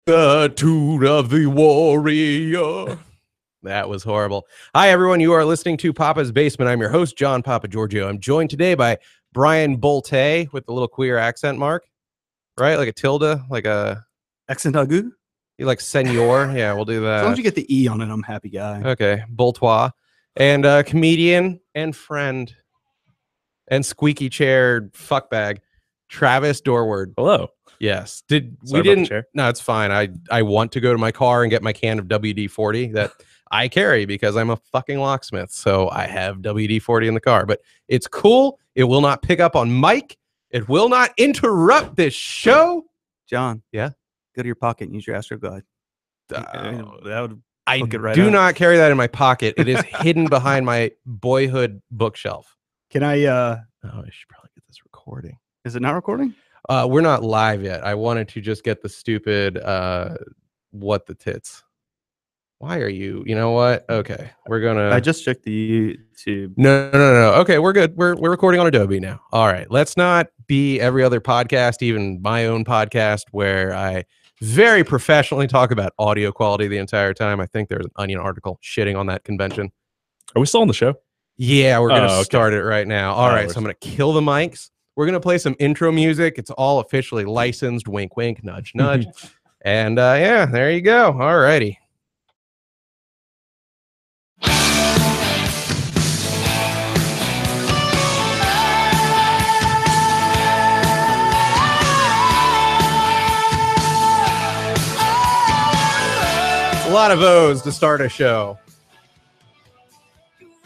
Attitude of the warrior. That was horrible. Hi, everyone. You are listening to Papa's Basement. I'm your host, John Papa Giorgio. I'm joined today by Brian Bolte with the little queer accent mark, right? Like a tilde, like a accent aigu. You like senor? Yeah, we'll do that. As long as you get the E on it, I'm a happy guy. Okay, Boltois. And comedian and friend and squeaky chair fuckbag, Travis Dorward. Hello. Yes. No, it's fine. I want to go to my car and get my can of WD-40 that I carry because I'm a fucking locksmith. So I have WD-40 in the car, but it's cool. It will not pick up on mic. It will not interrupt this show. John. Yeah. Go to your pocket and use your Astro Guide. I do not carry that in my pocket. It is hidden behind my boyhood bookshelf. Can I I should probably get this recording. Is it not recording? We're not live yet. I wanted to just get the stupid what the tits. Why are you? You know what? Okay, we're gonna. I just checked the YouTube. No. Okay, we're good. We're recording on Adobe now. All right. Let's not be every other podcast, even my own podcast, where I very professionally talk about audio quality the entire time. I think there's an Onion article shitting on that convention. Are we still on the show? Yeah, we're gonna start it right now. All right, so I'm gonna kill the mics. We're going to play some intro music. It's all officially licensed. Wink, wink, nudge, nudge. And yeah, there you go. All righty. A lot of O's to start a show.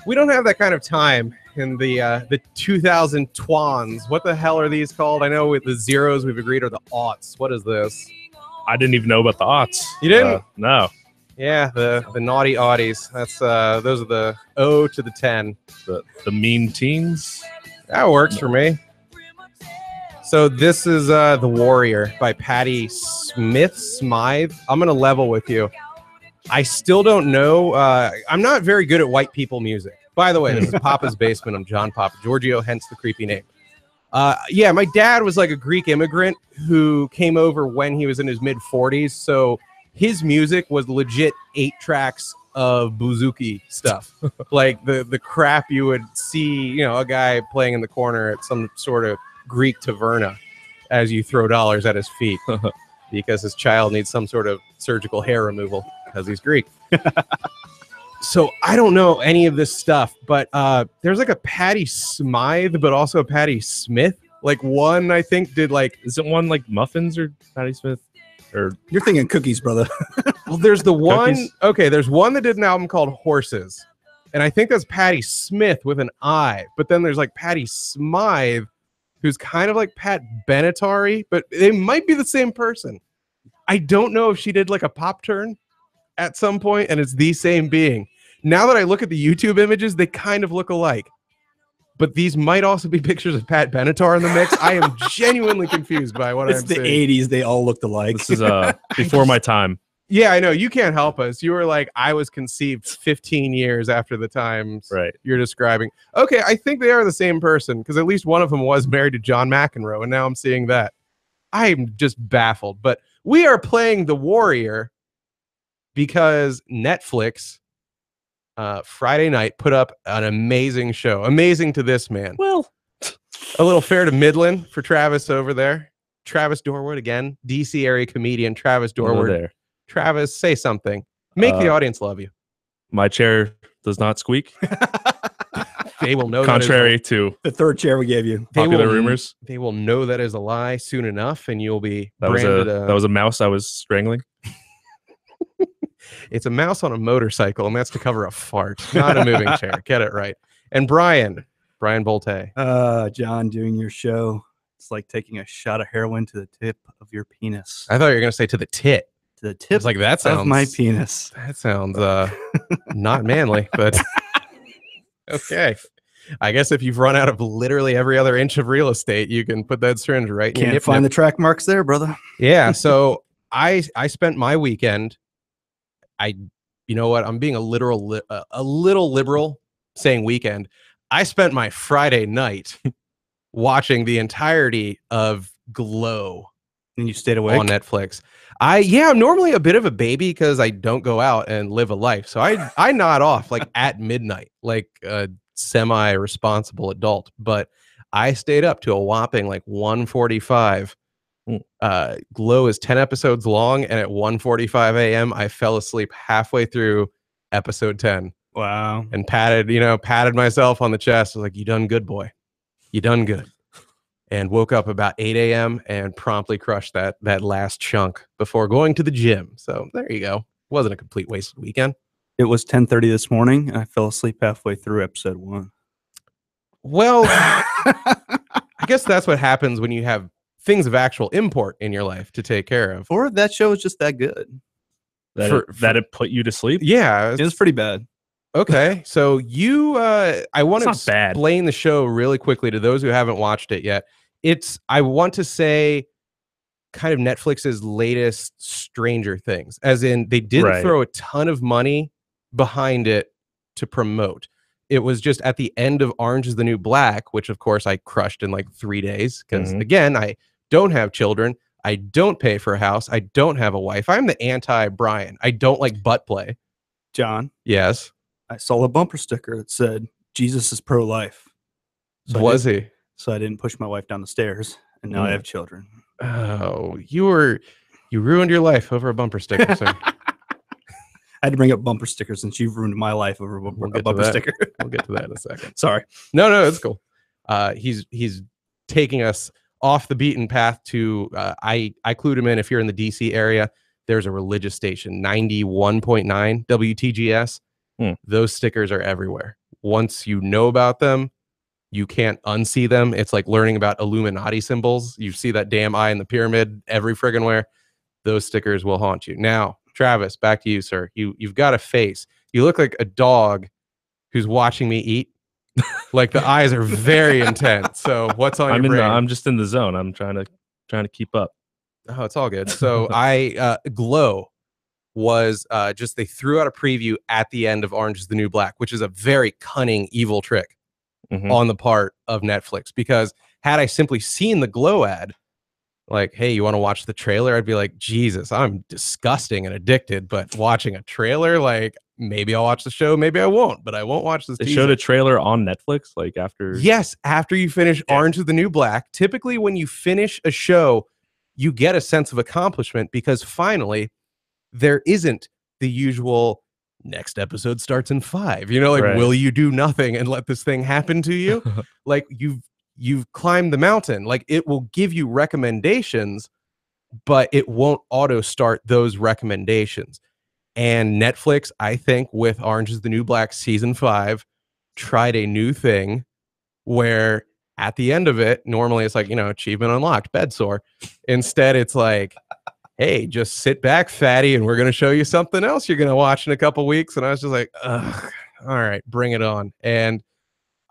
We don't have that kind of time in the 2000 twans. What the hell are these called? I know with the zeros we've agreed are the aughts. What is this? I didn't even know about the aughts. You didn't? No. Yeah, the naughty audis. That's those are the O to the 10. The mean teens. That works for me. So this is The Warrior by Patti Smythe. I'm gonna level with you. I still don't know. I'm not very good at white people music. By the way, this is Papa's Basement. I'm John Papa Giorgio, hence the creepy name. Yeah, my dad was like a Greek immigrant who came over when he was in his mid-40s. So his music was legit 8 tracks of bouzouki stuff. Like the crap you would see, you know, a guy playing in the corner at some sort of Greek taverna as you throw dollars at his feet because his child needs some sort of surgical hair removal because he's Greek. So I don't know any of this stuff, but there's like a Patti Smythe, but also a Patti Smith. Like one, I think, did like... Isn't one like muffins or Patti Smith? Or you're thinking cookies, brother. Well, there's the one... Cookies? Okay, there's one that did an album called Horses. And I think that's Patti Smith with an I. But then there's like Patti Smythe, who's kind of like Pat Benatar, but they might be the same person. I don't know if she did like a pop turn at some point and it's the same being. Now that I look at the YouTube images, they kind of look alike. But these might also be pictures of Pat Benatar in the mix. I am genuinely confused by what I'm saying. It's the 80s. They all looked alike. This is before my time. Yeah, I know. You can't help us. You were like, I was conceived 15 years after the times you're describing. Okay, I think they are the same person because at least one of them was married to John McEnroe, and now I'm seeing that. I'm just baffled. But we are playing The Warrior because Netflix Friday night put up an amazing show. Amazing to this man. Well, a little fair to Midland for Travis over there. Travis Dorward again, DC area comedian Travis Dorward. There. Travis, say something. Make the audience love you. My chair does not squeak. They will know. Contrary to the third chair we gave you. Popular rumors. They will know that is a lie soon enough, and you'll be that was a mouse I was strangling. It's a mouse on a motorcycle, and that's to cover a fart, not a moving chair. Get it right. And Brian Bolte. John, doing your show, it's like taking a shot of heroin to the tip of your penis. I thought you were gonna say to the tit. To the tip like that sounds of my penis. That sounds not manly, but okay. I guess if you've run out of literally every other inch of real estate, you can put that syringe right in your nip. Find the track marks there, brother. Yeah. So I spent my weekend. You know what? I'm being a little liberal saying weekend. I spent my Friday night watching the entirety of Glow. And you stayed awake on Netflix. I'm normally a bit of a baby because I don't go out and live a life. So I nod off like at midnight, like a semi-responsible adult. But I stayed up to a whopping like 1:45. Glow is 10 episodes long, and at 1:45 a.m. I fell asleep halfway through episode 10. Wow. And patted myself on the chest. I was like, "You done good, boy. You done good." And woke up about 8 a.m. and promptly crushed that last chunk before going to the gym. So there you go. Wasn't a complete wasted weekend. It was 10:30 this morning, and I fell asleep halfway through episode 1. Well, I guess that's what happens when you have things of actual import in your life to take care of. Or that show was just that good. That it put you to sleep? Yeah. It was pretty bad. Okay. So I want to It's not bad. explain the show really quickly to those who haven't watched it yet. I want to say kind of Netflix's latest Stranger Things, as in they didn't throw a ton of money behind it to promote. It was just at the end of Orange is the New Black, which of course I crushed in like 3 days. Because again, I don't have children. I don't pay for a house. I don't have a wife. I'm the anti-Brian. I don't like butt play. John. Yes. I saw a bumper sticker that said, "Jesus is pro-life." So Was he? So I didn't push my wife down the stairs, and now I have children. Oh, you ruined your life over a bumper sticker, sir. I had to bring up bumper stickers since you've ruined my life over a bumper sticker. We'll get to that in a second. Sorry. No, it's cool. He's taking us off the beaten path to I clued him in. If you're in the DC area, there's a religious station, 91.9 WTGS. Those stickers are everywhere. Once you know about them, you can't unsee them. It's like learning about Illuminati symbols. You see that damn eye in the pyramid every friggin' where. Those stickers will haunt you. Now, Travis, back to you, sir. You've got a face. You look like a dog who's watching me eat. Like the eyes are very intense. So what's on your brain? I'm just in the zone. I'm trying to keep up. Oh, it's all good. So Glow was just they threw out a preview at the end of Orange is the New Black, which is a very cunning, evil trick on the part of Netflix. Because had I simply seen the Glow ad, like, hey, you want to watch the trailer? I'd be like, Jesus, I'm disgusting and addicted. But watching a trailer, like, maybe I'll watch the show, maybe I won't, but I won't watch this. They showed a trailer on Netflix, like after. Yes, after you finish Orange is the New Black. Typically, when you finish a show, you get a sense of accomplishment because finally, there isn't the usual next episode starts in 5. You know, like, will you do nothing and let this thing happen to you? Like you've climbed the mountain. Like, it will give you recommendations, but it won't auto start those recommendations. And Netflix, I think, with Orange is the New Black season 5, tried a new thing where at the end of it, normally it's like, achievement unlocked, bed sore. Instead, it's like, hey, just sit back, fatty, and we're going to show you something else you're going to watch in a couple weeks. And I was just like, ugh, all right, bring it on. And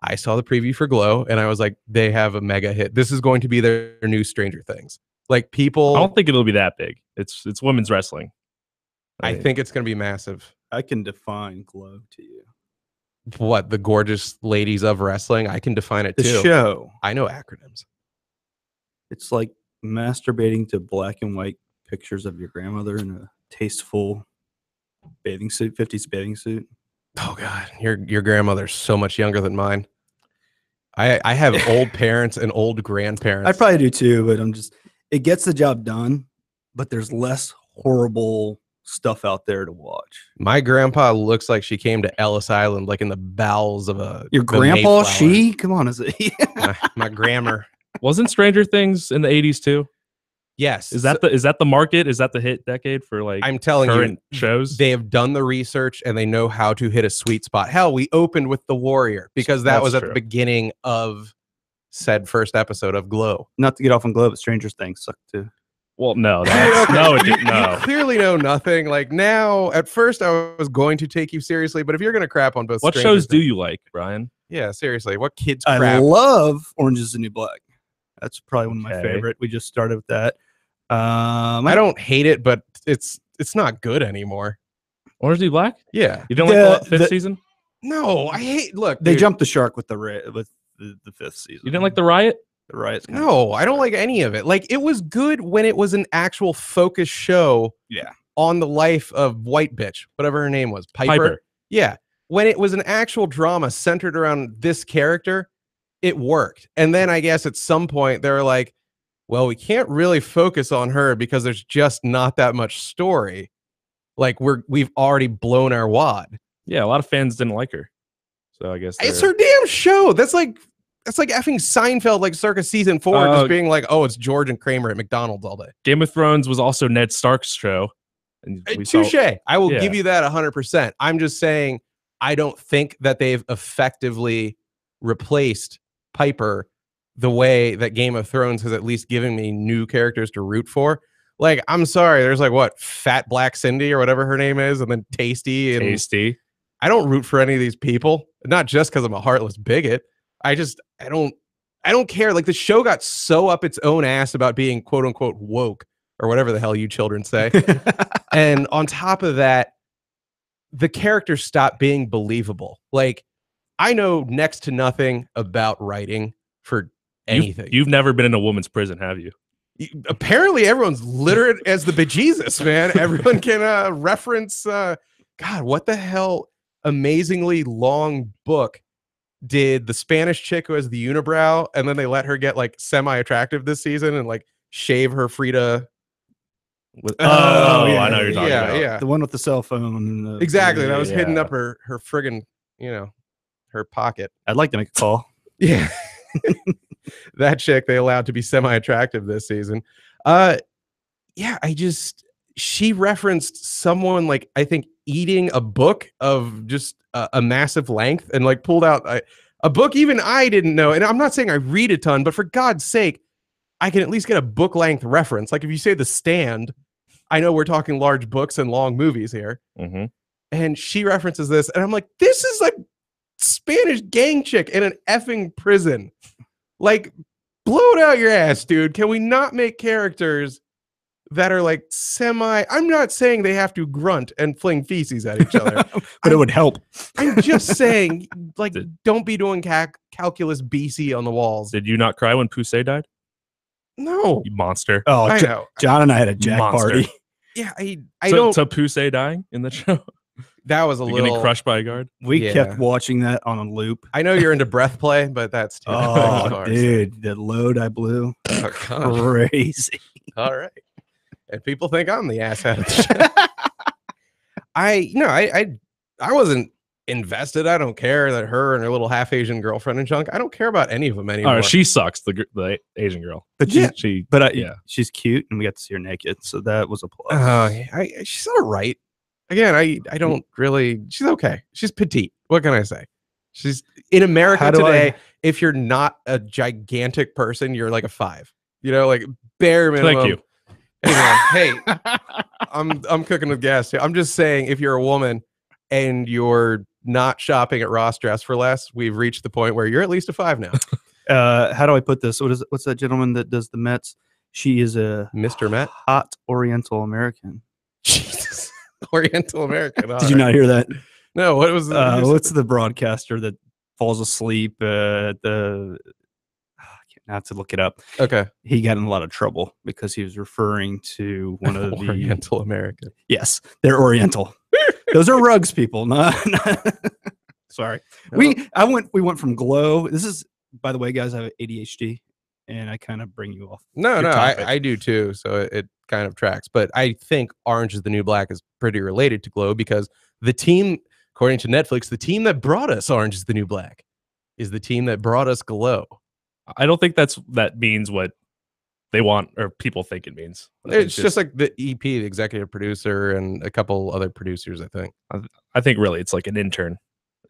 I saw the preview for Glow, and I was like, they have a mega hit. This is going to be their new Stranger Things. Like, people... I don't think it'll be that big. It's women's wrestling. I think it's going to be massive. I can define Glow to you. What, the gorgeous ladies of wrestling? I can define it too. The show. I know acronyms. It's like masturbating to black and white pictures of your grandmother in a tasteful bathing suit, 50s bathing suit. Oh God, your grandmother's so much younger than mine. I have old parents and old grandparents. I probably do too, but it gets the job done, but there's less horrible stuff out there to watch. My grandpa looks like she came to Ellis Island, like in the bowels of your grandpa. Come on, is it? my grammar. Wasn't Stranger Things in the 80s too? Yes. Is that the market? Is that the hit decade for like I'm telling current you, shows? They have done the research and they know how to hit a sweet spot. Hell, we opened with The Warrior because that was at the beginning of said first episode of Glow. Not to get off on Glow, but Stranger Things sucked too. Well, no, no, it didn't. No. You clearly know nothing. Like, now, at first, I was going to take you seriously, but if you're going to crap on both, what Stranger shows do Things, you like, Brian? Yeah, seriously, what kids crap? I love Orange is the New Black. That's probably one of my favorite. We just started with that. I don't hate it, but it's not good anymore. Orange is the New Black? Yeah. You don't like the 5th season? No, I hate. Look, they dude, jumped the shark with the 5th season. You didn't like the riot? The riots. No, I don't like any of it. Like, it was good when it was an actual focused show. Yeah. On the life of white bitch, whatever her name was, Piper. Yeah, when it was an actual drama centered around this character, it worked. And then I guess at some point they were like, well, we can't really focus on her because there's just not that much story. Like, we've already blown our wad. Yeah, a lot of fans didn't like her. So I guess It's her damn show. That's like effing Seinfeld, like circa season 4, just being like, oh, it's George and Kramer at McDonald's all day. Game of Thrones was also Ned Stark's show. And Touche. I will give you that 100%. I'm just saying, I don't think that they've effectively replaced Piper the way that Game of Thrones has at least given me new characters to root for. Like, I'm sorry, there's like what, Fat Black Cindy or whatever her name is, and then Tasty. I don't root for any of these people, not just because I'm a heartless bigot. I don't care. Like, the show got so up its own ass about being quote unquote woke, or whatever the hell you children say. And on top of that, the characters stopped being believable. Like, I know next to nothing about writing for anything. You've never been in a woman's prison, have you? Apparently, everyone's literate as the bejesus, man. Everyone can reference, God, what the hell amazingly long book did the Spanish chick who has the unibrow, and then they let her get like semi-attractive this season and like shave her Frida. I know you're talking about. Yeah, the one with the cell phone. Exactly. That was hidden up her friggin', her pocket. I'd like to make a call. Yeah. That chick they allowed to be semi-attractive this season. She referenced someone, like, I think eating a book of just a massive length, and like pulled out a book even I didn't know. And I'm not saying I read a ton, but for God's sake, I can at least get a book length reference. Like, if you say The Stand, I know we're talking large books and long movies here. Mm-hmm. And she references this, and I'm like, this is like Spanish gang chick in an effing prison. Like, blow it out your ass, dude. Can we not make characters that are like I'm not saying they have to grunt and fling feces at each other, but it would help. I'm just saying, like, don't be doing calculus BC on the walls. Did you not cry when Poussey died? No, You monster. Oh, I know. John and I had a jack party. Yeah, I don't. So Poussey dying in the show? That was a Getting little crushed by a guard? We kept watching that on a loop. I know you're into breath play, but that's too Oh, dude, the load I blew. Oh, crazy. All right. And people think I'm the asshat of the show. I wasn't invested. I don't care that her and her little half Asian girlfriend and junk. I don't care about any of them anymore. Oh, she sucks, the Asian girl. But she's cute, and we got to see her naked, so that was a plus. She's all right. Again, I don't really. She's okay. She's petite. What can I say? She's in America today. If you're not a gigantic person, you're like a 5. Like bare minimum. Thank you. Anyway, hey, I'm cooking with gas too. I'm just saying, if you're a woman and you're not shopping at Ross Dress for Less, we've reached the point where you're at least a 5 now. How do I put this? What's that gentleman that does the Mets? She is a Mr. Met, hot Oriental American. Jesus, Oriental American. Did you not hear that? No. What was? What's the broadcaster that falls asleep at the? I have to look it up. Okay. He got in a lot of trouble because he was referring to one of the Oriental American. Yes, they're Oriental. Those are rugs, people. Sorry. We went from glow. This is, by the way, guys, I have ADHD, and I kind of bring you off. No, I do too. So it kind of tracks. But I think Orange is the New Black is pretty related to Glow, because the team, according to Netflix, the team that brought us Orange is the New Black is the team that brought us Glow. I don't think that means what they want or people think it means. It's just like the EP, the executive producer, and a couple other producers, I think. I think really it's like an intern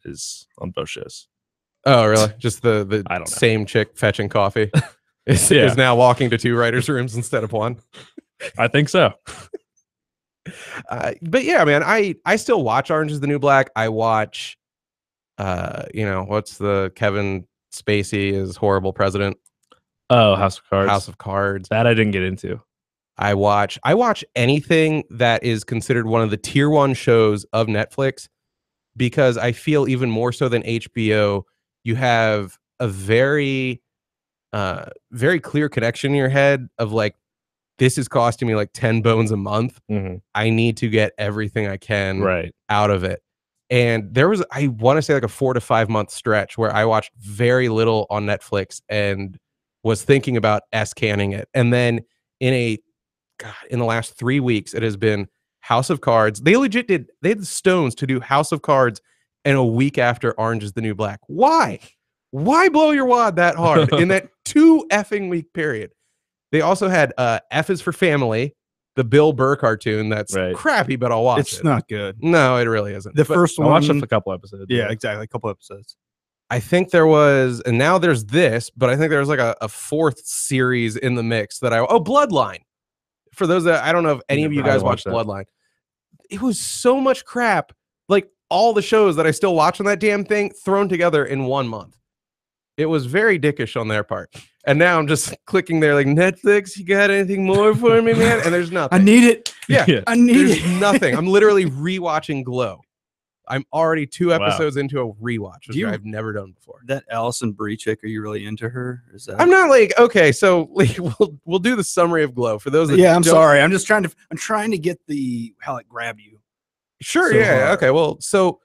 is on both shows. Oh, really? Just the I don't know. Same chick fetching coffee is now walking to 2 writers' rooms instead of 1. I think so. But yeah, man, I still watch Orange is the New Black. I watch, what's the Kevin Spacey is horrible president. Oh, House of Cards. House of Cards. That I didn't get into. I watch anything that is considered one of the tier 1 shows of Netflix, because I feel even more so than HBO, you have a very very clear connection in your head of like, this is costing me like 10 bones a month. I need to get everything I can out of it. And there was, I want to say like a 4 to 5 month stretch where I watched very little on Netflix and was thinking about S-canning it. And then in the last 3 weeks, it has been House of Cards. They legit they had the stones to do House of Cards and a week after Orange is the New Black. Why? Why blow your wad that hard in that 2 effing week period? They also had F is for Family, the Bill Burr cartoon that's crappy, but I'll watch it. It's not good. No, it really isn't. The first one. I watched a couple episodes. Yeah, exactly. A couple episodes. I think there was, and now there's this, but I think there was like a 4th series in the mix that Bloodline. For those that, I don't know if any of you guys watched Bloodline. It was so much crap. Like all the shows that I still watch on that damn thing thrown together in 1 month. It was very dickish on their part. And now I'm just clicking there like, Netflix, you got anything more for me, man? And there's nothing. I need it. Yeah, I need it. Nothing. I'm literally rewatching Glow. I'm already 2 episodes into a rewatch, which I've never done before. That Allison Brie chick, are you really into her? Is that? I'm not like, okay, so like, we'll do the summary of Glow for those that I'm sorry. I'm trying to get how it grabbed you. Sure, yeah. Okay, well, so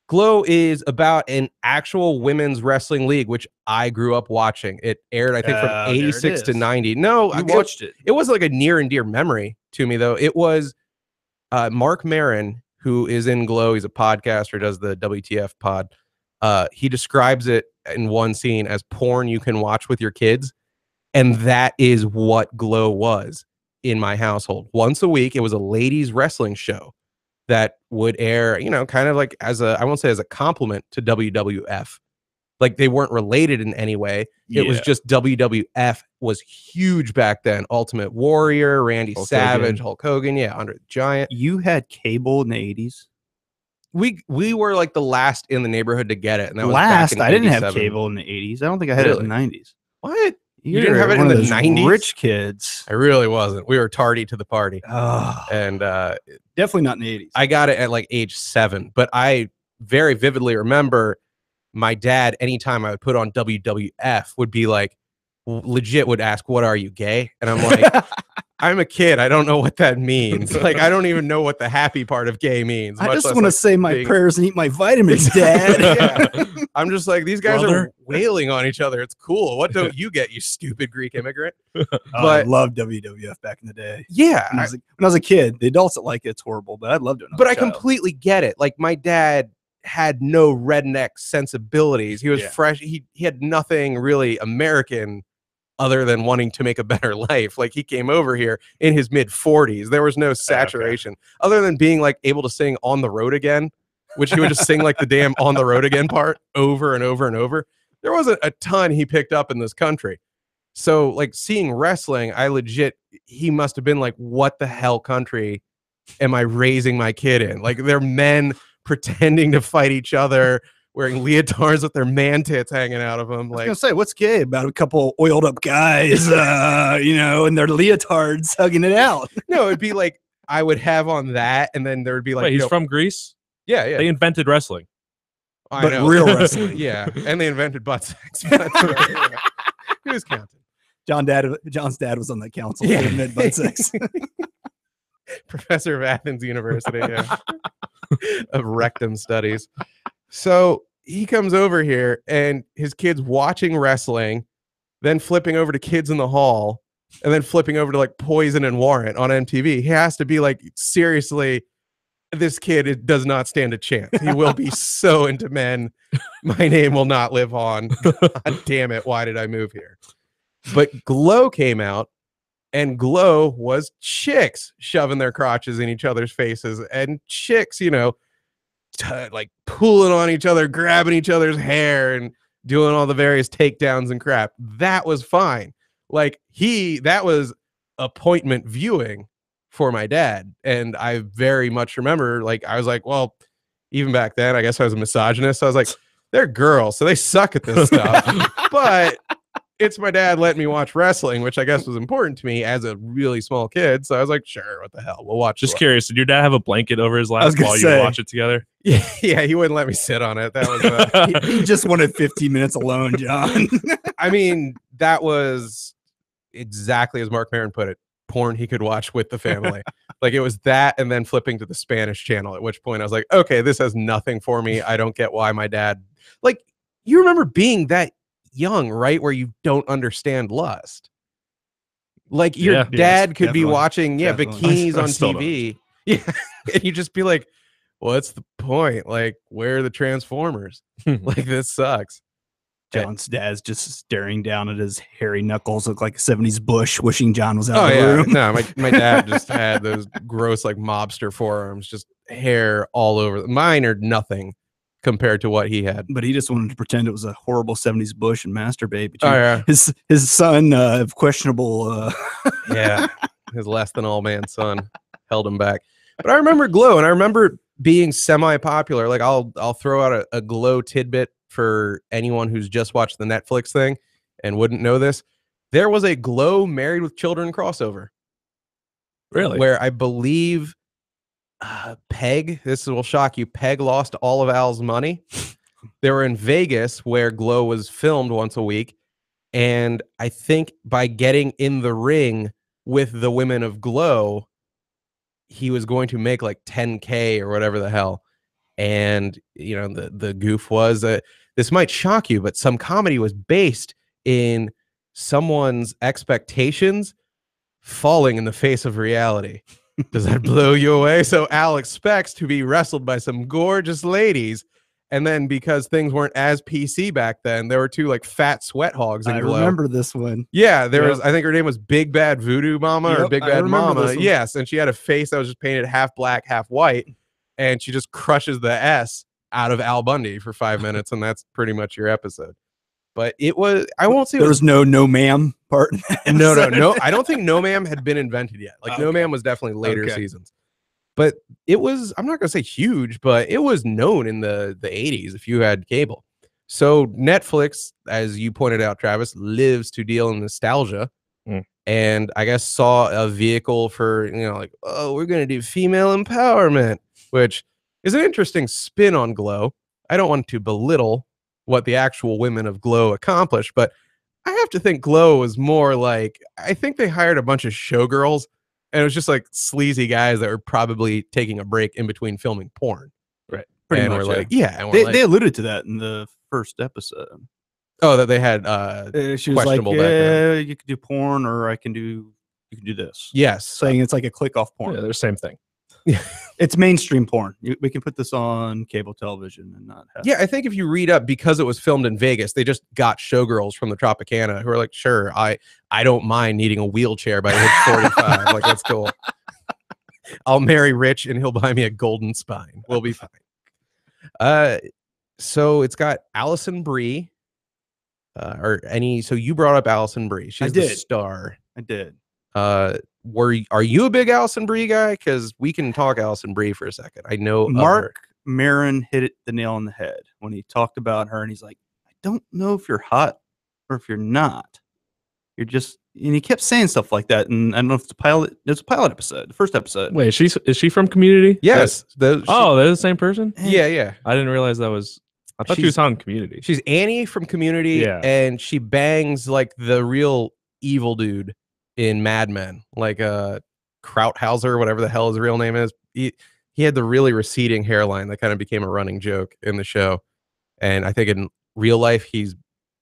Glow is about an actual women's wrestling league, which I grew up watching. It aired, I think, from 86 to 90. No, I watched it. It was like a near and dear memory to me, though. It was Mark Maron, who is in Glow. He's a podcaster, does the WTF pod. He describes it in one scene as porn you can watch with your kids. And that is what Glow was in my household. Once a week, it was a ladies' wrestling show that would air, kind of like I won't say as a compliment to WWF. Like they weren't related in any way. Yeah. It was just WWF was huge back then. Ultimate Warrior, Randy Savage, Hulk Hogan. Yeah, Andre the Giant. You had cable in the 80s? We were like the last in the neighborhood to get it. And that last, was back in I didn't 87. have cable in the 80s. I don't think I had it in the 90s. What? You didn't have it in the 90s? Rich kids. I really wasn't. We were tardy to the party. Oh, and definitely not in the 80s. I got it at like age 7, but I very vividly remember my dad, anytime I would put on WWF, would be like, legit would ask, "What are you, gay?" And I'm like, I'm a kid. I don't know what that means. Like, I don't even know what the happy part of gay means. I just want to say my prayers and eat my vitamins, Dad. Yeah. I'm just like, these guys are wailing on each other. It's cool. What don't you get, you stupid Greek immigrant? But I loved WWF back in the day. Yeah. When I was a kid, the adults that like it's horrible, but I'd love to. But I completely get it. Like, my dad had no redneck sensibilities. He was fresh. He had nothing really American other than wanting to make a better life. Like, he came over here in his mid 40s. There was no saturation other than being like able to sing On the Road Again, which he would just sing like the damn On the Road Again part over and over and over. There wasn't a ton he picked up in this country. So like seeing wrestling, he must have been like, what the hell country am I raising my kid in? Like, they're men pretending to fight each other, wearing leotards with their man tits hanging out of them. Like, I was gonna say, what's gay about a couple oiled up guys, and their leotards hugging it out? No, it'd be like I would have on that, and then there would be like, wait, he's from Greece? Yeah, yeah. They invented wrestling. I know. Real wrestling. Yeah, and they invented butt sex. Who's counting? John's dad was on that council. Yeah, invented butt sex. Professor of Athens University, of rectum studies. So he comes over here and his kid's watching wrestling, then flipping over to Kids in the Hall, and then flipping over to like Poison and Warrant on MTV. He has to be like, seriously, this kid does not stand a chance. He will be so into men. My name will not live on. God damn it. Why did I move here? But Glow came out, and Glow was chicks shoving their crotches in each other's faces, and chicks, like pulling on each other, grabbing each other's hair, and doing all the various takedowns and crap. That was fine. Like, that was appointment viewing for my dad. And I very much remember, like, I was like, well, even back then, I guess I was a misogynist. So I was like, they're girls, so they suck at this stuff. But it's my dad letting me watch wrestling, which I guess was important to me as a really small kid. So I was like, sure, what the hell? We'll watch. Just curious, did your dad have a blanket over his lap while you watch it together? Yeah, he wouldn't let me sit on it. That was he just wanted 15 minutes alone, John. I mean, that was exactly as Mark Maron put it, porn he could watch with the family. Like it was that and then flipping to the Spanish channel, at which point I was like, okay, this has nothing for me. I don't get why my dad, like, you remember being that young, right? Where you don't understand lust. Like your dad could be definitely. watching, bikinis I on still don't TV. Yeah. And you just be like, what's the point? Like, where are the Transformers? Like, this sucks. John's dad's just staring down at his hairy knuckles, look like a 70s bush, wishing John was out of the room. No, my dad just had those gross, like, mobster forearms, just hair all over. Mine are nothing compared to what he had. But he just wanted to pretend it was a horrible 70s bush and masturbate. But Oh, yeah. his son of questionable Yeah. His less than all man son held him back. But I remember Glow, and I remember being semi-popular. Like I'll throw out a Glow tidbit for anyone who's just watched the Netflix thing and wouldn't know this. There was a Glow Married with Children crossover. Really? Where I believe Peg, this will shock you, Peg lost all of Al's money. They were in Vegas where Glow was filmed once a week. And I think by getting in the ring with the women of Glow, he was going to make like 10K or whatever the hell. And, you know, the goof was this might shock you, but some comedy was based in someone's expectations falling in the face of reality. Does that blow you away? So Al expects to be wrestled by some gorgeous ladies. And then because things weren't as PC back then, there were two like fat sweat hogs in I Glow. remember this one. Yeah, there was, I think her name was Big Bad Voodoo Mama or Big Bad Mama. Yes, and she had a face that was just painted half black, half white. And she just crushes the S out of Al Bundy for 5 minutes, and that's pretty much your episode. But it was, I won't say there was no ma'am part. No. I don't think No Ma'am had been invented yet. Like No Ma'am was definitely later seasons. But it was, I'm not going to say huge, but it was known in the 80s if you had cable. So Netflix, as you pointed out, Travis, lives to deal in nostalgia. And I guess saw a vehicle for, you know, like, oh, we're going to do female empowerment, which is an interesting spin on Glow. I don't want to belittle what the actual women of Glow accomplished, but I have to think Glow was more like, I think they hired a bunch of showgirls, and it was just like sleazy guys that were probably taking a break in between filming porn. Right. Pretty much. We're like, they alluded to that in the first episode. Oh, that they had she was like, yeah, you could do porn, or you can do this. Yes. Saying it's like a click off porn. Yeah, they're the same thing. It's mainstream porn. We can put this on cable television and not have. Yeah, I think if you read up, because it was filmed in Vegas, they just got showgirls from the Tropicana who are like, sure, I don't mind needing a wheelchair by age 45. Like, that's cool. I'll marry Rich and he'll buy me a golden spine. We'll be fine. So it's got Allison Brie. So you brought up Allison Brie. She's the star. I did. Are you a big Allison Brie guy? Because we can talk Allison Brie for a second. I know Mark Maron hit the nail on the head when he talked about her, and he's like, I don't know if you're hot or if you're not. You're just, and he kept saying stuff like that. And I don't know if it's a pilot. It's a pilot episode, the first episode. Wait, is she from Community? Yes. They're the same person? Yeah. I didn't realize that was. I thought she was on Community. She's Annie from Community, and she bangs like the real evil dude in Mad Men, like Krauthauser, whatever the hell his real name is. He had the really receding hairline that kind of became a running joke in the show. And I think in real life, he's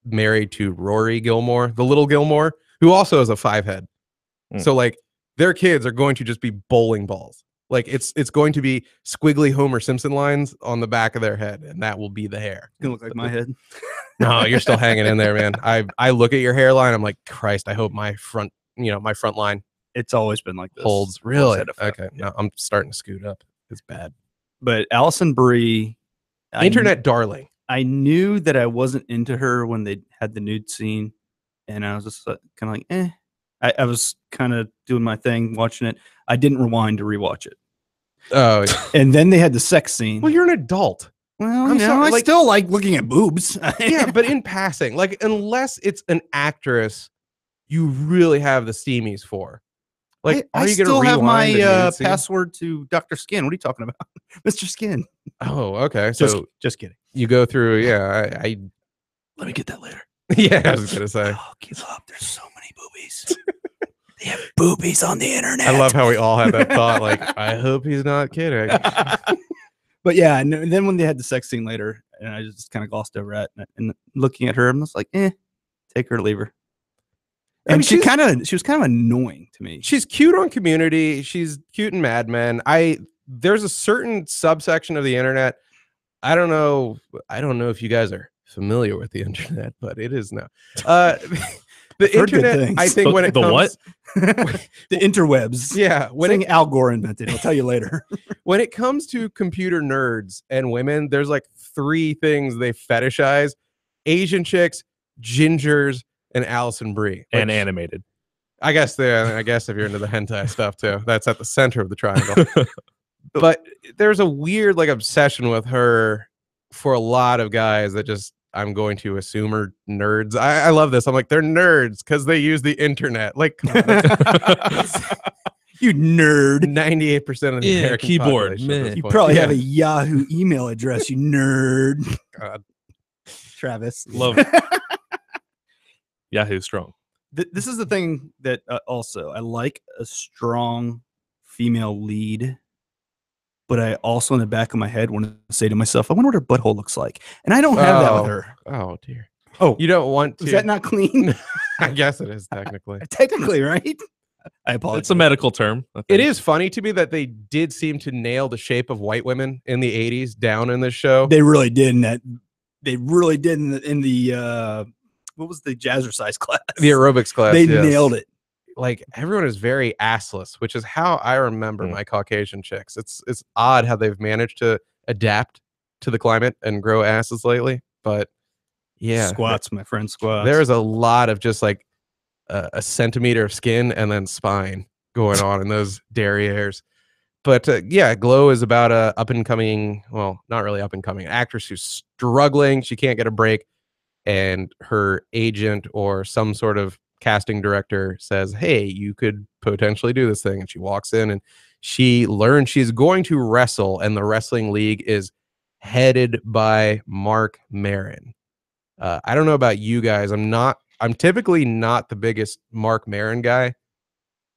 married to Rory Gilmore, the little Gilmore, who also has a 5 head. So like their kids are going to just be bowling balls. Like it's going to be squiggly Homer Simpson lines on the back of their head, and that will be the hair. It's gonna look like my head. No, you're still hanging in there, man. I look at your hairline, I'm like, Christ, I hope my front line It's always been like this. holds. Really? Okay. No, I'm starting to scoot up. It's bad. But Allison Brie, internet darling. I knew that I wasn't into her when they had the nude scene, and I was just kind of like, eh. I was kind of doing my thing, watching it. I didn't rewind to rewatch it. Oh, yeah. And then they had the sex scene. Well, you're an adult. Well, I still like looking at boobs. Yeah, but in passing, like unless it's an actress you really have the steamies for. Like, I still have my password to Dr. Skin. What are you talking about? Mr. Skin. Oh, okay. So just kidding. You go through, I let me get that later. Yeah, I was gonna say. Oh, keep up. There's so many boobies. They have boobies on the internet. I love how we all had that thought. Like, I hope he's not kidding. But yeah, and then when they had the sex scene later, and I just kind of glossed over it, and looking at her, I'm just like, take her or leave her. I mean, And she was kind of annoying to me. She's cute on Community. She's cute in Mad Men. There's a certain subsection of the internet. I don't know if you guys are familiar with the internet, but it is now. The internet, I think, when it comes, what? The interwebs. Yeah, When Al Gore invented, I'll tell you later. when it comes to computer nerds and women, there's like 3 things they fetishize: Asian chicks, gingers, and Alison Brie. And animated. I guess if you're into the hentai stuff too, that's at the center of the triangle. But there's a weird like obsession with her for a lot of guys that just, I'm going to assume, are nerds. I love this. I'm like, they're nerds because they use the internet. Like, come on, You nerd. 98% of the American keyboard, population at this man. You point. probably Yeah. have a Yahoo email address, you nerd. God. Travis. Love Yahoo strong. This is the thing that also I like a strong female lead, but I also in the back of my head want to say to myself, I wonder what her butthole looks like, and I don't have that with her. Oh dear. Oh, You don't want to. is that not clean? I guess it is technically. Technically, right? I apologize. It's a medical term. I It think. is funny to me that they did seem to nail the shape of white women in the 80s down in this show. They really did in that. They really did in the what was the jazzercise class? The aerobics class. They yes. nailed it. Like, everyone is very assless, which is how I remember Mm. my Caucasian chicks. It's odd how they've managed to adapt to the climate and grow asses lately. But yeah, Squats, my friend, squats. there's a lot of just like a centimeter of skin and then spine going on in those derrieres. But yeah, Glow is about a up and coming, well, not really up and coming, actress who's struggling. She can't get a break, and her agent or some sort of casting director says, "Hey, you could potentially do this thing." And she walks in and she learns she's going to wrestle, and the wrestling league is headed by Mark Maron. I don't know about you guys. I'm typically not the biggest Mark Maron guy.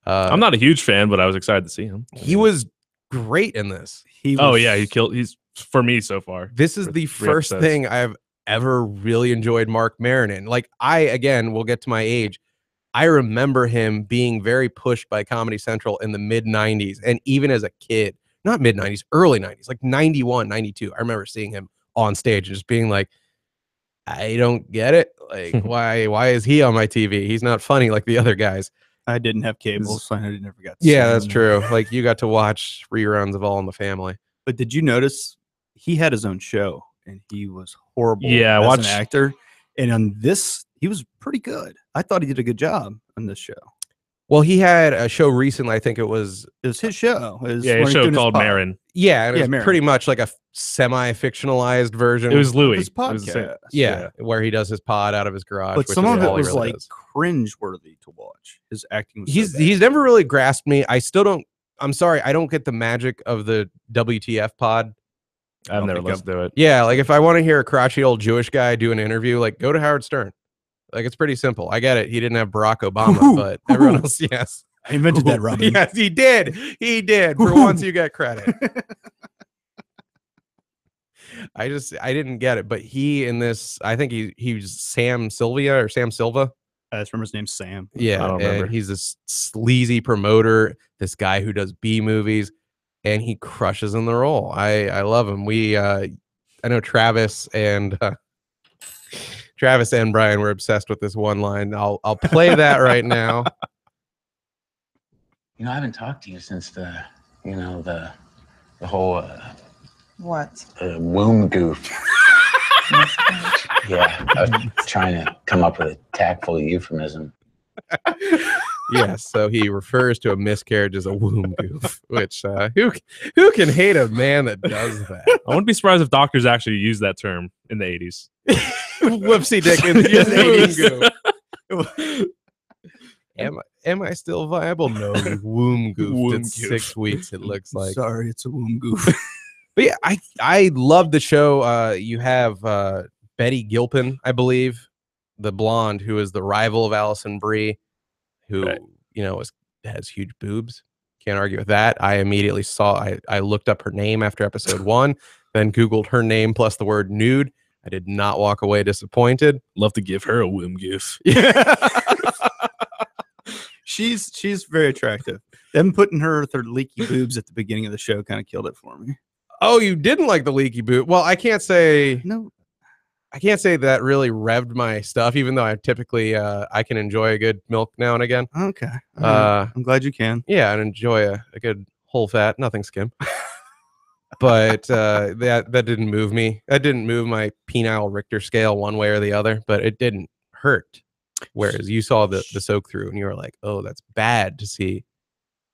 I'm not a huge fan, but I was excited to see him. He was great in this. Oh yeah, he's for me so far. This is For the 3 first episodes. thing I've ever really enjoyed Mark Maron in. Like, again, we'll get to my age. I remember him being very pushed by Comedy Central in the mid 90s. And even as a kid, not mid 90s, early 90s, like 91, 92. I remember seeing him on stage and just being like, I don't get it. Like, why is he on my TV? He's not funny like the other guys. I didn't have cable, so I never got to see Yeah, that's him. true. Like, you got to watch reruns of All in the Family. But did you notice he had his own show and he was horrible Yeah, as watch- an actor? And on this, he was pretty good. I thought he did a good job on this show. Well, he had a show recently. I think it was His show. Yeah, a when show he's doing his called pod. Marin. Yeah, and it Yeah, was Maron. pretty much like a semi-fictionalized version. It was Louis. His It was the same- podcast. yeah, where he does his pod out of his garage. But which some is of it all he was really like does. cringe-worthy to watch. His acting was so bad. He's never really grasped me. I still don't. I'm sorry, I don't get the magic of the WTF pod. I've never think listened to it. Yeah, like if I want to hear a crotchety old Jewish guy do an interview, like go to Howard Stern. Like, it's pretty simple. I get it. He didn't have Barack Obama, but everyone else, yes. I invented that, Robin. Yes, he did. He did. For once, you get credit. I didn't get it, but he in this, I think he was Sam Sylvia or Sam Silva. I just remember his name's Sam. Yeah, I don't and remember. he's this sleazy promoter, this guy who does B movies, and he crushes in the role. I love him. I know Travis and Brian were obsessed with this one line. I'll play that right now. You know, I haven't talked to you since the whole What? womb goof. Yeah, I was trying to come up with a tactful euphemism. Yes, so he refers to a miscarriage as a womb goof, which who can hate a man that does that? I wouldn't be surprised if doctors actually used that term in the 80s. Whoopsie dickens, yes, womb goof. Am I still viable? No, you womb goof. Womb It's goof. 6 weeks. It looks like. Sorry, it's a womb goof. But yeah, I love the show. You have Betty Gilpin, I believe, the blonde who is the rival of Allison Brie, who Right. has huge boobs. Can't argue with that. I immediately I looked up her name after episode 1, then Googled her name plus the word nude. I did not walk away disappointed. Love to give her a whim gif. She's very attractive. Them putting her with her leaky boobs at the beginning of the show kind of killed it for me. Oh, you didn't like the leaky boob? Well, I can't say No, that really revved my stuff, even though I typically I can enjoy a good milk now and again. okay. All right. I'm glad you can. Yeah, and enjoy a good whole fat, nothing skim. But that didn't move me. That didn't move my penile Richter scale one way or the other, but it didn't hurt. Whereas you saw the soak through and you were like, oh, that's bad to see.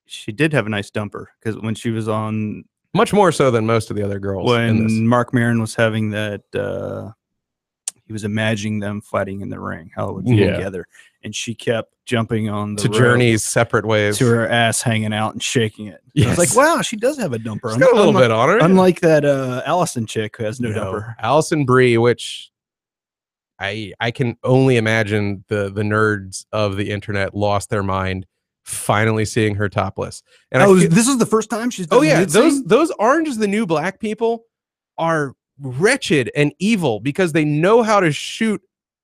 She did have a nice dumper because when she was on, Much more so than most of the other girls in this. when Mark Maron was having that, he was imagining them fighting in the ring, how it would be Yeah. together, and she kept jumping on the To rope journeys separate ways. to her ass hanging out and shaking it. I Yes. was like, wow, she does have a dumper. She's got a little bit on her. Unlike that Allison chick who has no No. dumper. Allison Brie, which I can only imagine the nerds of the internet lost their mind finally seeing her topless. And I feel- this is the first time she's done oh yeah, nude scene? those Orange is the New Black people are wretched and evil because they know how to shoot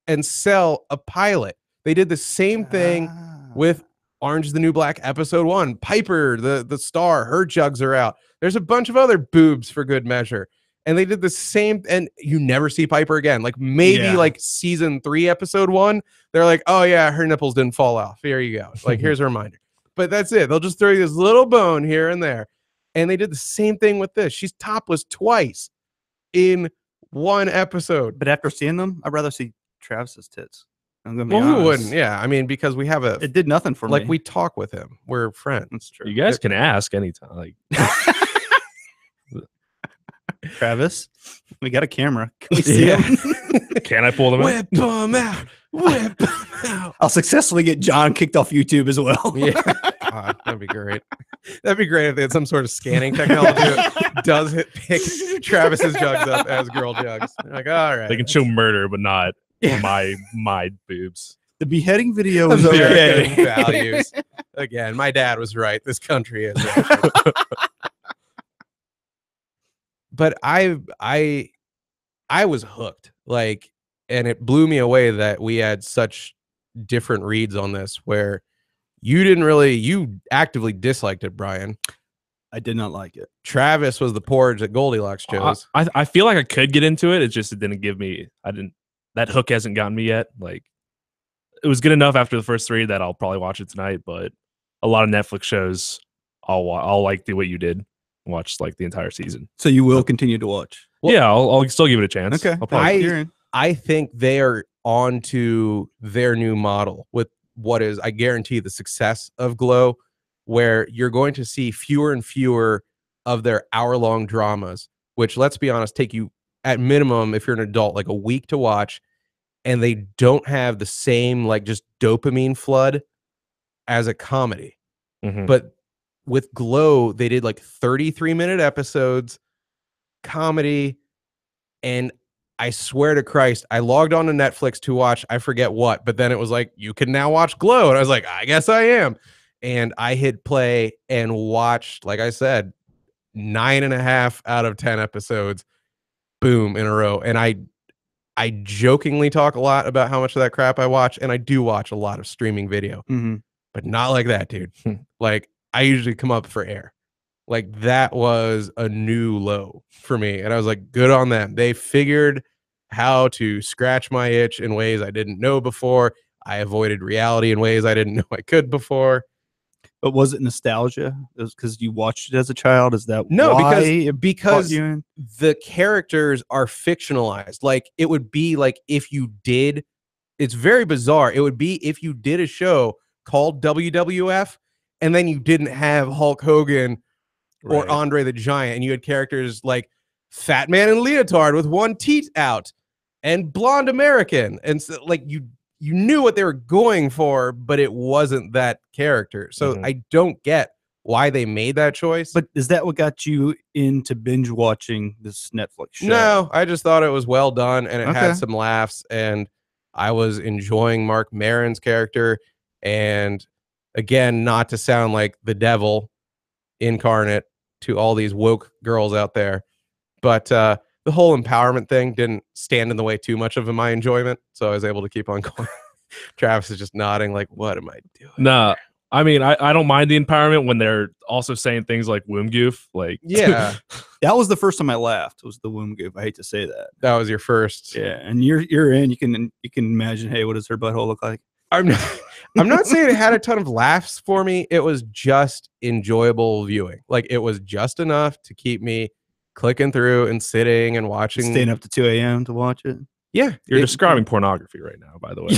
and sell a pilot. They did the same thing with Orange is the New Black episode 1. Piper, the star, her jugs are out. There's a bunch of other boobs for good measure. And they did the same, and you never see Piper again. Like maybe Yeah. like season 3, episode 1, they're like, oh yeah, her nipples didn't fall off. Here you go. Like here's a reminder. But that's it. They'll just throw you this little bone here and there. And they did the same thing with this. She's topless twice in one episode. But after seeing them, I'd rather see Travis's tits. I'm gonna be Well, honest. who wouldn't? Yeah, I mean, because we have It did nothing for like me. we talk with him. We're friends. That's true. You guys can ask anytime. Like, Travis, we got a camera. Can we see Yeah. him? can I pull them out? Whip them out. Whip them out. I'll successfully get John kicked off YouTube as well. Yeah, God, that'd be great. That'd be great if they had some sort of scanning technology that does pick Travis's jugs up as girl jugs. They're like, all right, They can show murder, but not Yeah. my boobs. The beheading video was American okay. values. Again, my dad was right. This country is right. But I was hooked. Like, and it blew me away that we had such different reads on this where you actively disliked it, Brian. I did not like it. Travis was the porridge that Goldilocks chose. I feel like I could get into it. It just didn't give me. That hook hasn't gotten me yet. Like, it was good enough after the first 3 that I'll probably watch it tonight. But a lot of Netflix shows, I'll like the way you did. Watch like the entire season. So you will continue to watch. Well- yeah, I'll still give it a chance. Okay. I'll probably, You're in. I think they are on to their new model with what is, I guarantee, the success of Glow, where you're going to see fewer and fewer of their hour-long dramas, which, let's be honest, take you at minimum, if you're an adult, like a week to watch, and they don't have the same like just dopamine flood as a comedy. Mhm. But with Glow, they did like 33-minute episodes, comedy, and I swear to Christ, I logged on to Netflix to watch, I forget what, but then it was like, you can now watch Glow. And I was like, I guess I am. And I hit play and watched, like I said, 9.5 out of 10 episodes, boom, in a row. And I jokingly talk a lot about how much of that crap I watch, and I do watch a lot of streaming video, but not like that, dude. Like, I usually come up for air. Like, that was a new low for me. And I was like, good on them. They figured how to scratch my itch in ways I didn't know before. I avoided reality in ways I didn't know I could before. But was it nostalgia? It was because you watched it as a child? Is that No, why because you in? the characters are fictionalized. Like, it would be like if you did, it's very bizarre. It would be if you did a show called WWF and then you didn't have Hulk Hogan or Right. Andre the Giant, and you had characters like Fat Man and Leotard with one teeth out and Blonde American. And so, like, you knew what they were going for, but it wasn't that character. So Mhm. I don't get why they made that choice. But is that what got you into binge watching this Netflix show? no, I just thought it was well done and it Okay. had some laughs, and I was enjoying Mark Maron's character, and again, not to sound like the devil incarnate to all these woke girls out there, but the whole empowerment thing didn't stand in the way too much of my enjoyment, so I was able to keep on going. Travis is just nodding like, what am I doing? Nah, I mean, I don't mind the empowerment when they're also saying things like womb goof. Like, Yeah, That was the first time I laughed. Was the womb goof. I hate to say that. that was your first. Yeah, and you're in. You can imagine. Hey, what does her butthole look like? I'm not saying it had a ton of laughs for me. It was just enjoyable viewing. Like, it was just enough to keep me clicking through and sitting and watching. Staying up to 2 a.m. to watch it. Yeah, you're describing pornogaphy right now, by the way.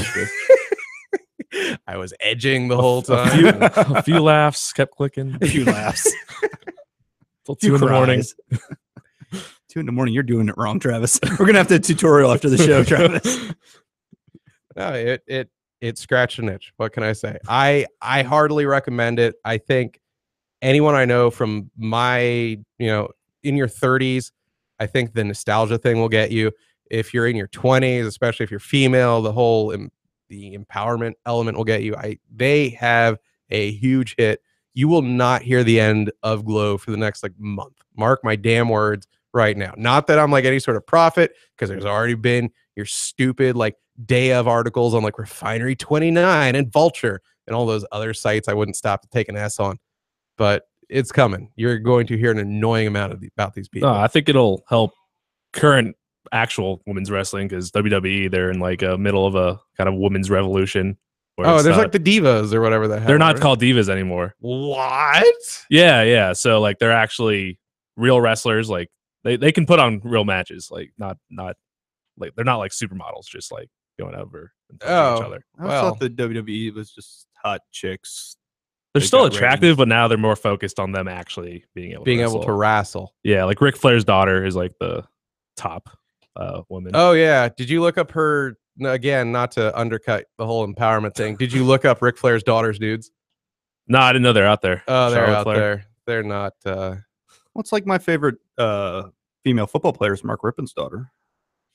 I was edging the whole time. A few laughs, kept clicking. A few laughs. Till 2 in the morning. 2 in the morning. You're doing it wrong, Travis. We're gonna have to tutorial after the show, Travis. No, it scratched an itch. What can I say? I heartily recommend it. I think anyone I know from my, in your 30s, I think the nostalgia thing will get you. If you're in your 20s, especially if you're female, the whole the empowerment element will get you. They have a huge hit. You will not hear the end of Glow for the next month. Mark my damn words right now. Not that I'm any sort of prophet, because there's already been your stupid day of articles on Refinery 29 and Vulture and all those other sites I wouldn't stop to take an S on. But it's coming. You're going to hear an annoying amount about these people. I think it'll help current actual women's wrestling, because WWE, they're in a middle of a kind of women's revolution. Oh, there's the divas or whatever the hell. They're not called divas anymore. What? Yeah. So they're actually real wrestlers. They can put on real matches. Not they're not like supermodels, just going over and touching each other. I thought the WWE was just hot chicks. They're still attractive, but now they're more focused on them actually being able to wrestle. Yeah, Ric Flair's daughter is the top woman. Oh yeah. Did you look up her, again, not to undercut the whole empowerment thing? Did you look up Ric Flair's daughter's dudes? No, I didn't know they're out there. Oh, they're out there. They're not. Well, it's my favorite female football player is Mark Rippon's daughter.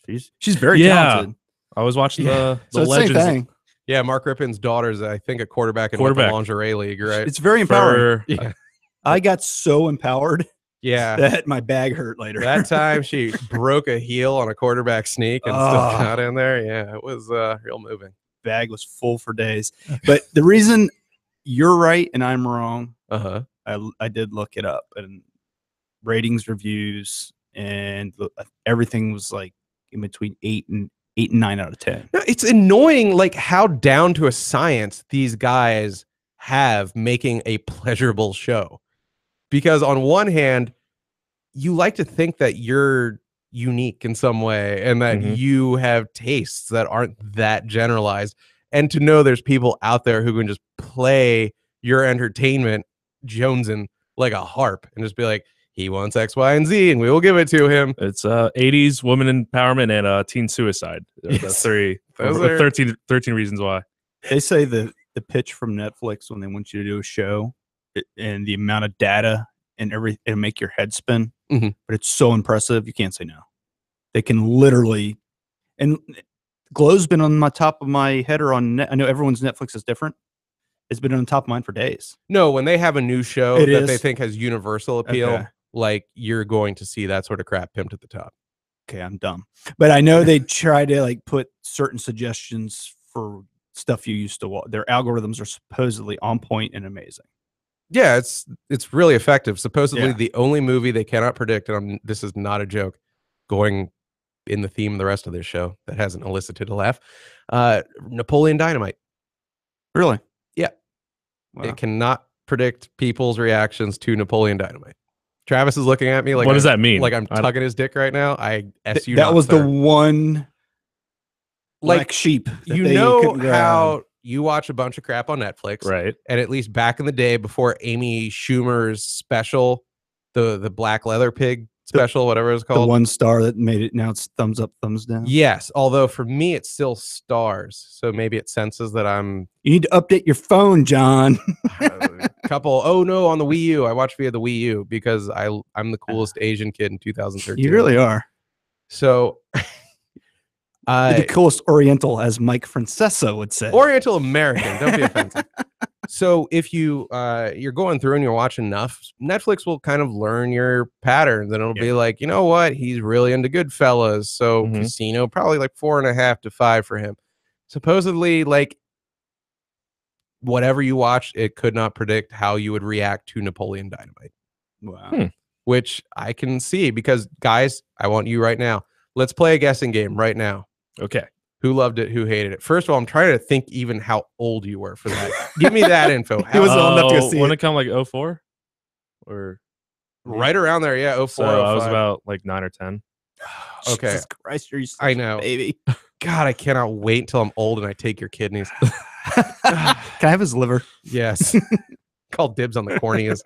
She's very talented. I was watching the Legends. Same thing. Yeah, Mark Rippon's daughter's, I think, a quarterback in the lingerie league, right? It's very empowering. Yeah. I got so empowered. Yeah, that my bag hurt later. That time she broke a heel on a quarterback sneak and still got in there. Yeah, it was real moving. Bag was full for days. But the reason you're right and I'm wrong, I did look it up, and ratings, reviews, and everything was in between 8 and 9 out of 10. No, it's annoying, how down to a science these guys have making a pleasurable show. Because on one hand, you like to think that you're unique in some way and that you have tastes that aren't that generalized. And to know there's people out there who can just play your entertainment jonesing like a harp and just be like, he wants X, Y, and Z, and we will give it to him. It's 80s woman empowerment and teen suicide. Yes. The three. Those are 13 reasons why. They say the pitch from Netflix when they want you to do a show and the amount of data and everything, it'll make your head spin. But it's so impressive, you can't say no. They can literally, and Glow's been on my top of my head or on I know everyone's Netflix is different. It's been on top of mine for days. No, when they have a new show that they think has universal appeal, you're going to see that sort of crap pimped at the top. Okay, I'm dumb. But I know they try to put certain suggestions for stuff you used to watch. Their algorithms are supposedly on point and amazing. Yeah, it's really effective. Supposedly the only movie they cannot predict, and this is not a joke, going in the theme of the rest of this show that hasn't elicited a laugh, Napoleon Dynamite. Really? Yeah. Wow. It cannot predict people's reactions to Napoleon Dynamite. Travis is looking at me like, what does that mean? Like I'm tugging his dick right now. That was the one black sheep. You know how you watch a bunch of crap on Netflix, right? And at least back in the day, before Amy Schumer's special, the Black Leather Pig special, whatever it's called, the 1 star that made it, now it's thumbs up, thumbs down. Yes, although for me it's still stars, so maybe it senses that I'm. You need to update your phone, John. Oh no, on the Wii U. I watch via the Wii U because I'm the coolest Asian kid in 2013. You really are. So The coolest Oriental, as Mike Francesa would say. Oriental American. Don't be offensive. So if you're going through and you're watching enough, Netflix will kind of learn your patterns, and it'll be like, you know what, he's really into Goodfellas, so Casino probably like 4.5 to 5 for him. Supposedly, like whatever you watch, it could not predict how you would react to Napoleon Dynamite. Wow. Which I can see because, guys, I want you right now. Let's play a guessing game right now. Okay. Who loved it? Who hated it? First of all, I'm trying to think even how old you were for that. Give me that info. He was old enough to go see Wouldn't it. it come like 04? Or Right around there, yeah. 04, so I was 05. about like 9 or 10. Okay. Jesus Christ, you're such I a know. baby. God, I cannot wait until I'm old and I take your kidneys. Can I have his liver? Yes. Call dibs on the corneas.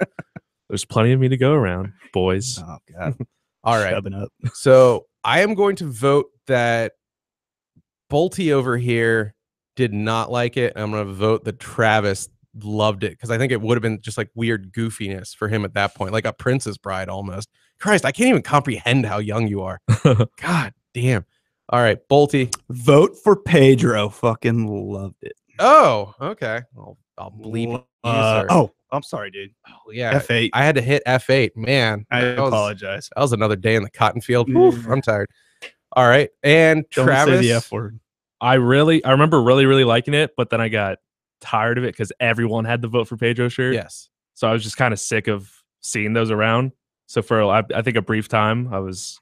There's plenty of me to go around, boys. Oh God. All right. Shoving up. So I am going to vote that Bolty over here did not like it. I'm going to vote that Travis loved it because I think it would have been just like weird goofiness for him at that point, like a Princess Bride almost. Christ, I can't even comprehend how young you are. God damn. All right, Bolty. Vote for Pedro. Fucking loved it. Oh, okay. I'll bleep you, sir. Oh, I'm sorry, dude. Oh, yeah. F8. I had to hit F8. Man, I that was- apologize. That was another day in the cotton field. Oof, I'm tired. All right. And Don't Travis. say the F word. I remember really liking it, but then I got tired of it because everyone had the vote for Pedro shirt. Yes. So I was just kind of sick of seeing those around. So for I think a brief time, I was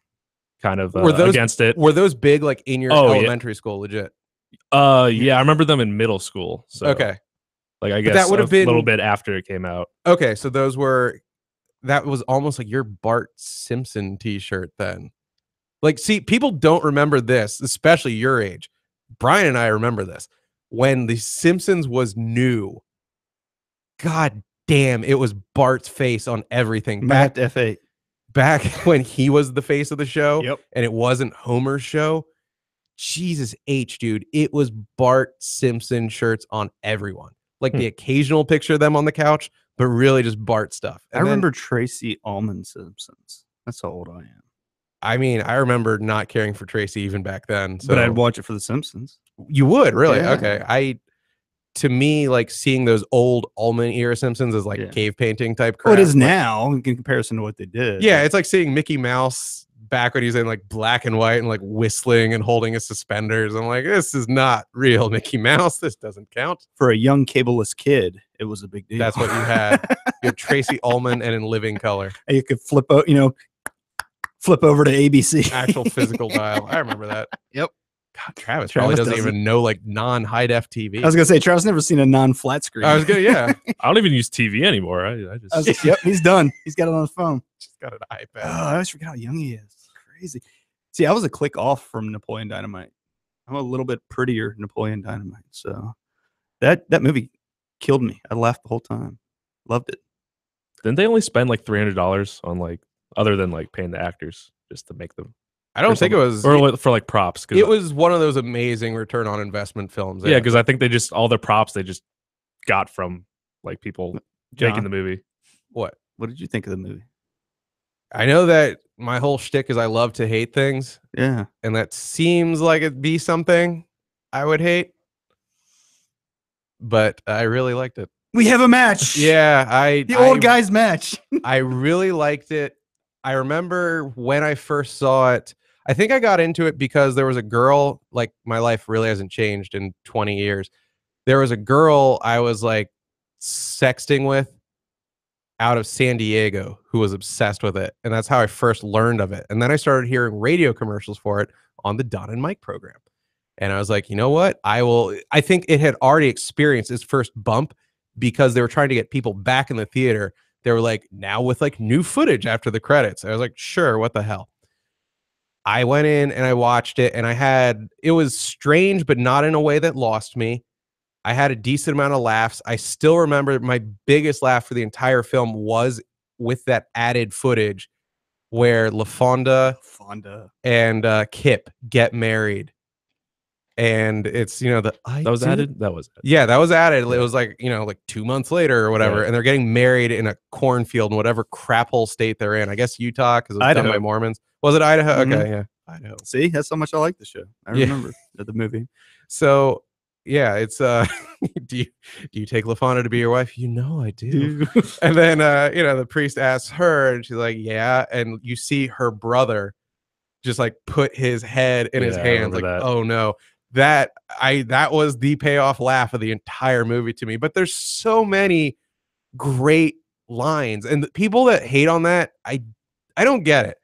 kind of against it. Were those big like in your elementary school? Legit. Yeah, I remember them in middle school. So Okay. like I But guess that would have been a little bit after it came out. Okay, so that was almost like your Bart Simpson t-shirt then. Like, see, people don't remember this, especially your age. Brian and I remember this. When The Simpsons was new, God damn, it was Bart's face on everything. Back to F8. Back when he was the face of the show, Yep. and it wasn't Homer's show. Jesus H, dude. It was Bart Simpson shirts on everyone. Like the occasional picture of them on the couch, but really just Bart stuff. I remember Tracy Ullman Simpsons. That's how old I am. I mean, I remember not caring for Tracy even back then. So But I'd watch it for The Simpsons. you would really? Yeah. Okay. To me, like seeing those old Ullman era Simpsons is like cave painting type crap. Well, it is Like, now in comparison to what they did. yeah, it's like seeing Mickey Mouse back when he was in like black and white and like whistling and holding his suspenders. I'm like, this is not real Mickey Mouse. This doesn't count. For a young cableless kid, it was a big deal. That's what you had. You had Tracy Ullman and in living color. And you could flip over to ABC. Actual physical dial. I remember that. Yep. God, Travis probably doesn't even know like non-high def TV. I was gonna say Travis never seen a non-flat screen. I was gonna, yeah. I don't even use TV anymore. I just Yep, he's done. He's got it on his phone. Just got an iPad. Oh, I always forget how young he is. Crazy. See, I was a click off from Napoleon Dynamite. I'm a little bit prettier Napoleon Dynamite. So that movie killed me. I laughed the whole time. Loved it. didn't they only spend like $300 on like other than like paying the actors just to make them? I don't think it was, or for like props. it was one of those amazing return on investment films. Yeah, because I think they just all the props they just got from like people John, making the movie. What did you think of the movie? I know that my whole shtick is I love to hate things, Yeah. and that seems like it'd be something I would hate, but I really liked it. We have a match. Yeah, The old guys match. I really liked it. I remember when I first saw it, I think I got into it because there was a girl, like my life really hasn't changed in 20 years. There was a girl I was like sexting with out of San Diego who was obsessed with it. And that's how I first learned of it. And then I started hearing radio commercials for it on the Don and Mike program. And I was like, you know what? I think it had already experienced its first bump because they were trying to get people back in the theater. They were like, now with like new footage after the credits. I was like, sure, what the hell? I went in and I watched it, and it was strange, but not in a way that lost me. I had a decent amount of laughs. I still remember my biggest laugh for the entire film was with that added footage where LaFonda and Kip get married. And it's, that was added. That was yeah, that was added. It was like, like 2 months later or whatever, and they're getting married in a cornfield in whatever crap hole state they're in. I guess Utah because it was done by Mormons. Was it Idaho? Mm-hmm. Okay, yeah, I know. See, that's how much I like the show. I Yeah. remember the movie. So yeah, it's do you take LaFauna to be your wife? You know I do. And then the priest asks her, and she's like, yeah. And you see her brother just like put his head in his Yeah, I hands, remember like, that. oh no. That was the payoff laugh of the entire movie to me. But there's so many great lines, and the people that hate on that, I don't get it.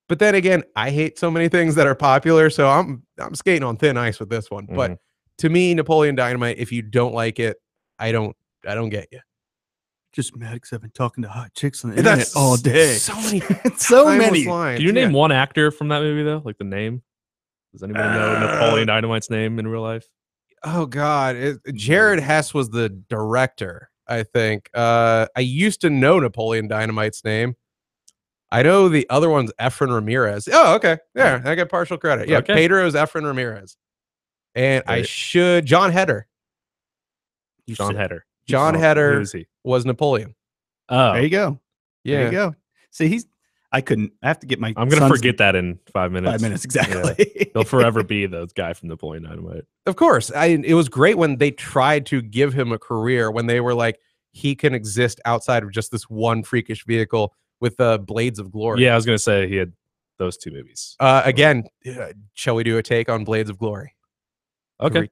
But then again, I hate so many things that are popular, so I'm skating on thin ice with this one. Mm-hmm. But to me, Napoleon Dynamite, if you don't like it, I don't get you. Just mad because I've been talking to hot chicks on the internet all day. So many, So timeless many. lines. Can you name Yeah. one actor from that movie though? Like the name? Does anybody know Napoleon Dynamite's name in real life? Oh God, Jared Hess was the director. I think. I used to know Napoleon Dynamite's name. I know the other one's Efren Ramirez. Oh, okay. Yeah, I get partial credit. Yeah, Okay. Pedro's Efren Ramirez. And I should John Heder. John Heder. John Who Heder is he? was Napoleon. Oh, There you go. Yeah. There you go. See, I have to get my I'm gonna son's- forget that in 5 minutes. 5 minutes, exactly. He'll forever be the guy from Napoleon Dynamite. Of course. It was great when they tried to give him a career, when they were like, he can exist outside of just this one freakish vehicle with Blades of Glory. Yeah, I was gonna say he had those two movies. Again, shall we do a take on Blades of Glory? Okay.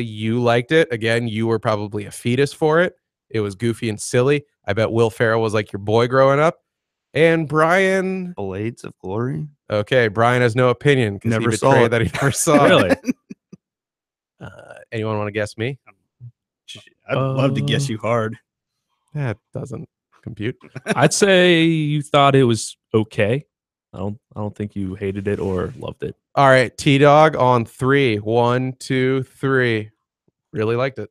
You liked it. Again, you were probably a fetus for it. It was goofy and silly. I bet Will Ferrell was like your boy growing up. And Brian, Blades of Glory. okay, Brian has no opinion because he Never saw betrayed it. that he never saw it. Really? Anyone want to guess me? I'd love to guess you hard. That doesn't compute. I'd say you thought it was okay. I don't think you hated it or loved it. All right, T-Dog on 3. 1, 2, 3. Really liked it.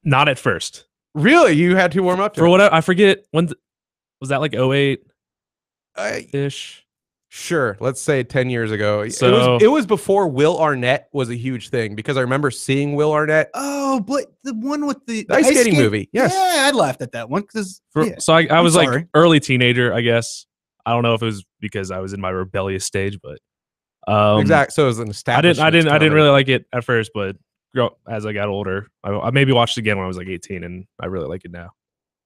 Not at first. Really? You had to warm up to For it? what I forget when was that, like 08 I- ish? Sure. Let's say 10 years ago. So- it was before Will Arnett was a huge thing, because I remember seeing Will Arnett. Oh, but the one with the Ice skating movie. Yes. Yeah, I laughed at that one because So I was sorry. like early teenager, I guess. I don't know if it was because I was in my rebellious stage, but Exactly. So it was an I establishment. didn't really like it at first, but as I got older, I maybe watched it again when I was like 18, and I really like it now.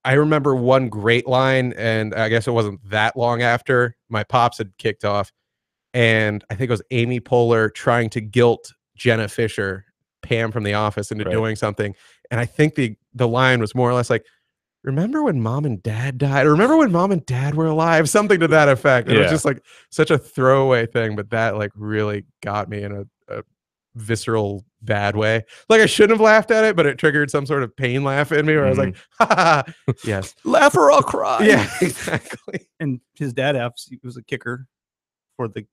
I remember one great line, and I guess it wasn't that long after my pops had kicked off, and I think it was Amy Poehler trying to guilt Jenna Fisher, Pam from The Office, into Right. doing something. And I think the line was more or less like, remember when mom and dad died? Or remember when mom and dad were alive? Something to that effect. It was Yeah. just like such a throwaway thing, but that like really got me in a visceral bad way. Like I shouldn't have laughed at it, but it triggered some sort of pain laugh in me where I was like, ha, ha, ha. Yes. laugh or I'll cry. Yeah, exactly. And his dad was a kicker for the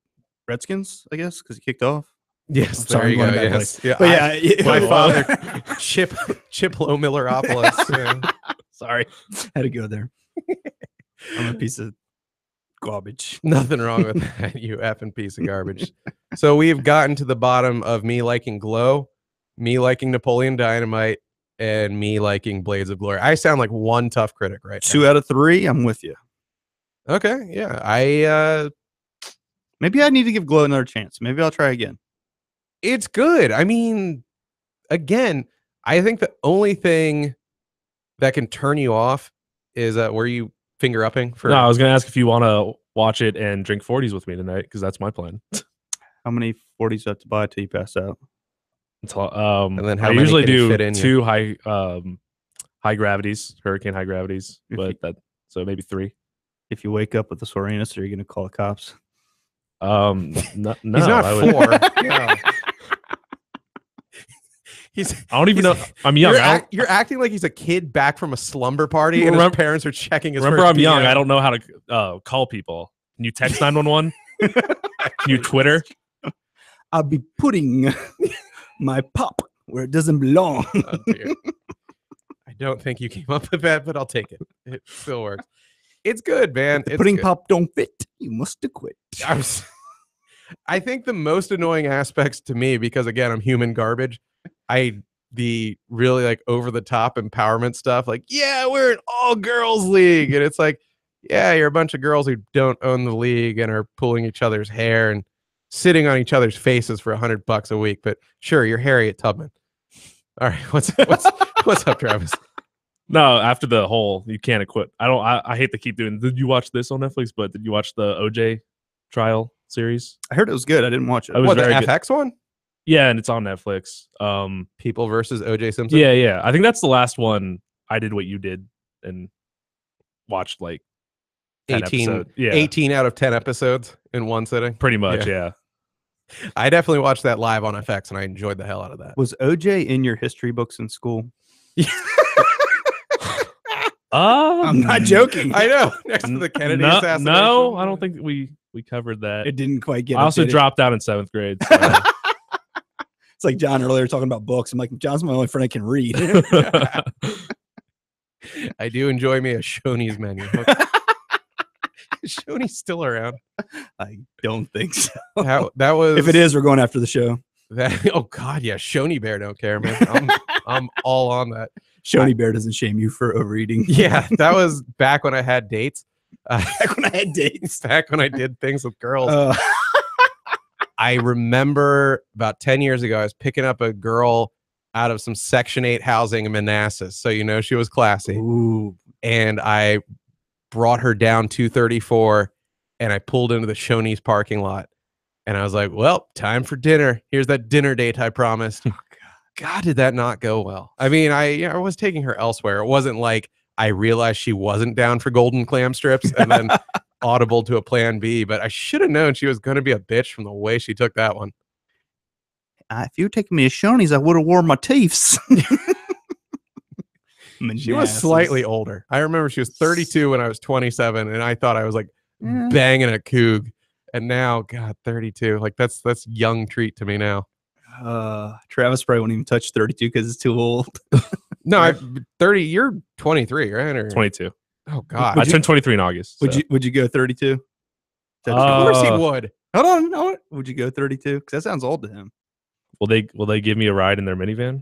Redskins, I guess, because he kicked off. Yes, I'm sorry, there you I'm go. going back, Yes. Yeah, But yeah, my Wait, father, Chip Low Milleropoulos. Yeah. sorry, had to go there. I'm a piece of garbage. Nothing wrong with that, you effing piece of garbage. So we've gotten to the bottom of me liking Glow, me liking Napoleon Dynamite, and me liking Blades of Glory. I sound like one tough critic right 2 out of 3. I'm with you. now. Okay, yeah. Maybe I need to give Glow another chance. Maybe I'll try again. It's good. I mean, again, I think the only thing that can turn you off is were you finger upping for No, I was gonna ask if you want to watch it and drink 40s with me tonight, because that's my plan. How many 40s do I have to buy till you pass out? Until, And then how I many usually can it do fit in you? 2 high gravities, hurricane high gravities, If but you- that so maybe 3. If you wake up with the soreness, are you going to call the cops? No, He's not I would- 4. No. I don't even know. I'm young. You're acting like he's a kid back from a slumber party, and his Remember- parents are checking his. Remember, first I'm young. PM. I don't know how to call people. Can you text 911? Can you Twitter? I'll be putting my pop where it doesn't belong. Oh, dear. I don't think you came up with that, but I'll take it. It still works. It's good, man. The It's pudding good. pop don't fit. You must quit. I think the most annoying aspects to me, because again, I'm human garbage. The really like over the top empowerment stuff, like, yeah, we're an all girls league. And it's like, yeah, you're a bunch of girls who don't own the league and are pulling each other's hair and sitting on each other's faces for $100 a week. But sure, you're Harriet Tubman. All right, what's up, Travis? No, after the whole, you can't acquit. I hate to keep doing. Did you watch this on Netflix? But did you watch the OJ trial series? I heard it was good. I didn't watch it. It was What, the very good. FX one? Yeah, and it's on Netflix. People versus OJ Simpson. Yeah. I think that's the last one. I did what you did and watched like 10 episodes. Yeah, 18 out of 10 episodes in one sitting. pretty much. Yeah. I definitely watched that live on FX and I enjoyed the hell out of that. Was OJ in your history books in school? I'm not joking. I know. Next to the Kennedy assassination. No, I don't think we covered that. It didn't quite get. I also updated. dropped out in 7th grade. So. It's like John earlier talking about books. I'm like, John's my only friend I can read. I do enjoy me a Shoney's menu. Is Shoney still around? I don't think so. That was. If it is, we're going after the show. Oh God, yeah. Shoney Bear don't care, man. I'm all on that. Shoney Bear doesn't shame you for overeating. Yeah, that was back when I had dates. Back when I had dates. Back when I did things with girls. I remember about 10 years ago, I was picking up a girl out of some Section 8 housing in Manassas. So, you know, she was classy. Ooh. And I brought her down 234 and I pulled into the Shoney's parking lot. And I was like, well, time for dinner. Here's that dinner date I promised. God, did that not go well? I mean, I was taking her elsewhere. It wasn't like I realized she wasn't down for golden clam strips and then audible to a plan B, but I should have known she was going to be a bitch from the way she took that one. If you were taking me to Shoney's, I would have worn my teeths. She was slightly older. I remember she was 32 when I was 27, and I thought I was like banging a coug. And now, God, 32. Like that's young treat to me now. Travis probably won't even touch 32 because it's too old. No, 30. You're 23, right? Or 22. Oh God, I turned 23 in August. So. Would you go 32? Of course he would. Hold on, no. Would you go 32? Because that sounds old to him. Will they give me a ride in their minivan?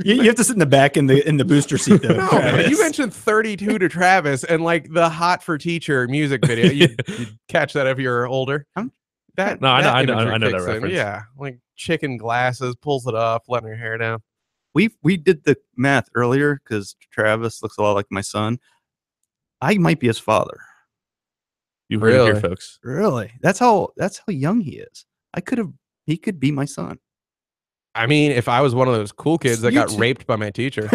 You have to sit in the back in the booster seat though. No, man, you mentioned 32 to Travis and like the Hot for Teacher music video. You'd catch that if you're older. I know that reference. Yeah, like chicken glasses, pulls it up, letting her hair down. We did the math earlier because Travis looks a lot like my son. I might be his father. You heard it here, folks. Really? That's how young he is. He could be my son. I mean, if I was one of those cool kids that got raped by my teacher,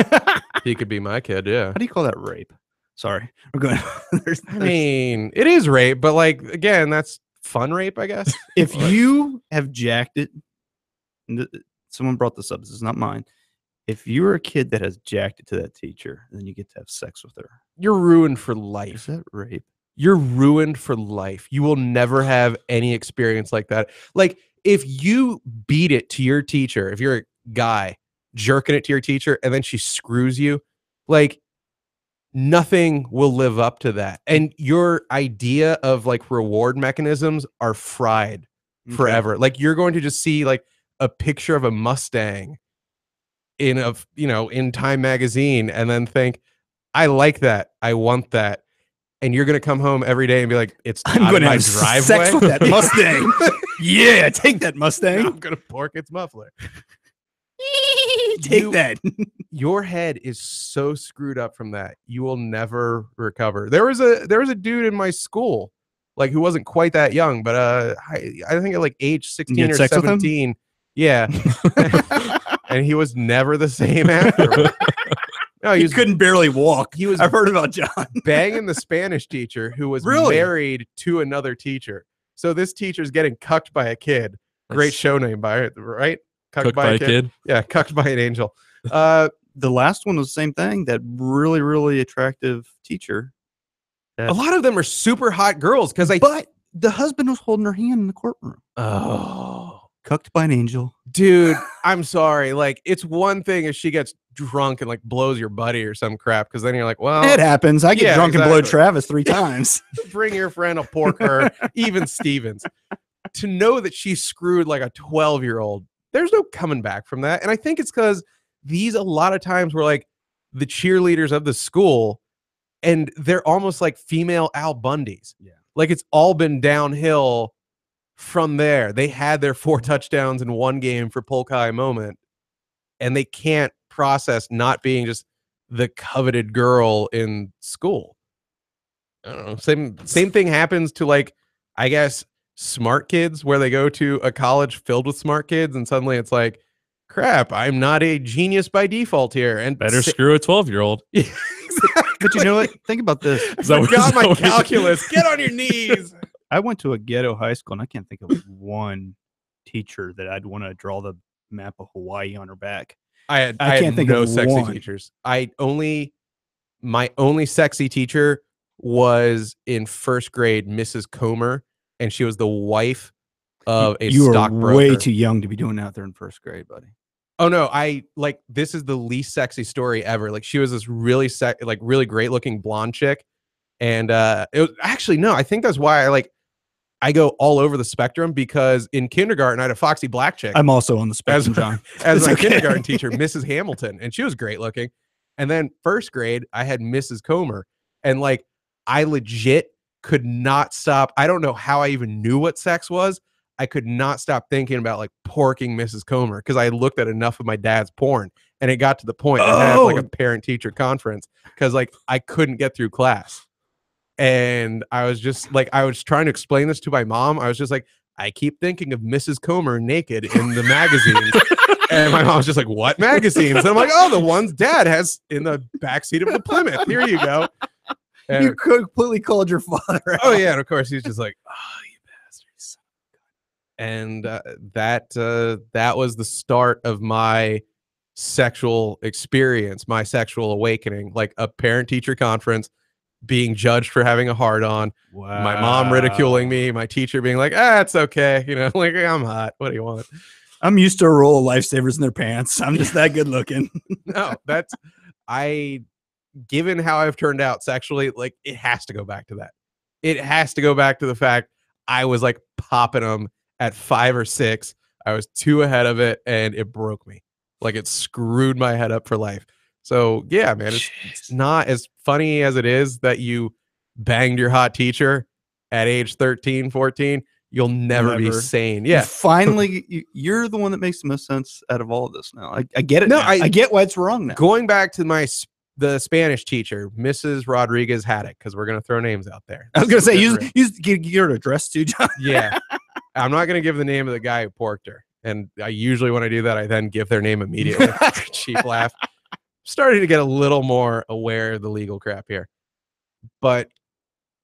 he could be my kid. Yeah. How do you call that rape? Sorry, we're going. I mean, it is rape, but like again, that's fun rape, I guess. If you have jacked it, someone brought this up. This is not mine. If you're a kid that has jacked it to that teacher, then you get to have sex with her. You're ruined for life. Is that rape? You're ruined for life. You will never have any experience like that. Like if you beat it to your teacher, if you're a guy jerking it to your teacher and then she screws you, like nothing will live up to that. And your idea of like reward mechanisms are fried forever. Like you're going to just see like a picture of a Mustang in Time magazine and then think, I like that. I want that. And you're going to come home every day and be like, I'm going to have driveway. Sex with that Mustang. Yeah, take that Mustang. I'm going to pork its muffler. Take that. Your head is so screwed up from that. You will never recover. There was a dude in my school, like who wasn't quite that young, but I think at like age 16 or 17. Yeah. And he was never the same afterward. No, he couldn't barely walk. I've heard about John banging the Spanish teacher who was married to another teacher. So this teacher's getting cucked by a kid. Great show name by it, right? Cucked by a kid. Yeah, cucked by an angel. The last one was the same thing. That really, really attractive teacher. A lot of them are super hot girls but the husband was holding her hand in the courtroom. Oh. Cucked by an angel. Dude, I'm sorry. Like, it's one thing if she gets drunk and like blows your buddy or some crap, because then you're like, well, it happens. I get drunk and blow Travis 3 times. Bring your friend a pork her, even Stevens. To know that she screwed like a 12-year-old, there's no coming back from that. And I think it's because a lot of times we're like, the cheerleaders of the school, and they're almost like female Al Bundys. Yeah. Like it's all been downhill from there. They had their 4 touchdowns in one game for Polk High moment, and they can't process not being just the coveted girl in school. I don't know. Same thing happens to, like, I guess, smart kids, where they go to a college filled with smart kids, and suddenly it's like, crap, I'm not a genius by default here. And Better screw a 12-year-old. But you know what? Think about this. I forgot my calculus. Get on your knees. I went to a ghetto high school, and I can't think of one teacher that I'd want to draw the map of Hawaii on her back. I can't had think no of sexy one. teachers. My only sexy teacher was in first grade, Mrs. Comer, and she was the wife of a You stockbroker. are way too young to be doing that there in first grade, buddy. Oh no, this is the least sexy story ever. Like, she was this really really great looking blonde chick. And it was actually, no, I think that's why I go all over the spectrum, because in kindergarten I had a foxy black chick I'm also on the spectrum, John. as my okay. kindergarten teacher, Mrs. Hamilton, and she was great looking. And then first grade I had Mrs. Comer, and like I legit could not stop. I don't know how I even knew what sex was. I could not stop thinking about like porking Mrs. Comer, because I looked at enough of my dad's porn, and it got to the point I had like a parent teacher conference, because like I couldn't get through class. And I was just like, I was trying to explain this to my mom. I was just like, I keep thinking of Mrs. Comer naked in the magazines. And my mom was just like, what magazines? And I'm like, oh, the ones Dad has in the backseat of the Plymouth. Here you go. And, You completely called your father out. oh yeah, and of course he's just like, oh, you bastards. And that was the start of my sexual experience, my sexual awakening, like a parent-teacher conference, being judged for having a hard on, Wow. my mom ridiculing me, my teacher being like, it's okay, like, I'm hot, what do you want? I'm used to a roll of lifesavers in their pants. I'm just that good looking. No, given how I've turned out sexually, like, it has to go back to that. It has to go back to the fact I was like popping them at 5 or 6. I was too ahead of it, and it broke me. Like, it screwed my head up for life. So yeah, man, it's not as funny as it is that you banged your hot teacher at age 13, 14. You'll never be sane. Yeah. You're the one that makes the most sense out of all of this now. I get it. No, now. I get why it's wrong now. Going back to the Spanish teacher, Mrs. Rodriguez Haddock, because we're going to throw names out there. I was going to say, use your address too, John. Yeah. I'm not going to give the name of the guy who porked her. And I usually, when I do that, I then give their name immediately. Cheap laugh. Starting to get a little more aware of the legal crap here. But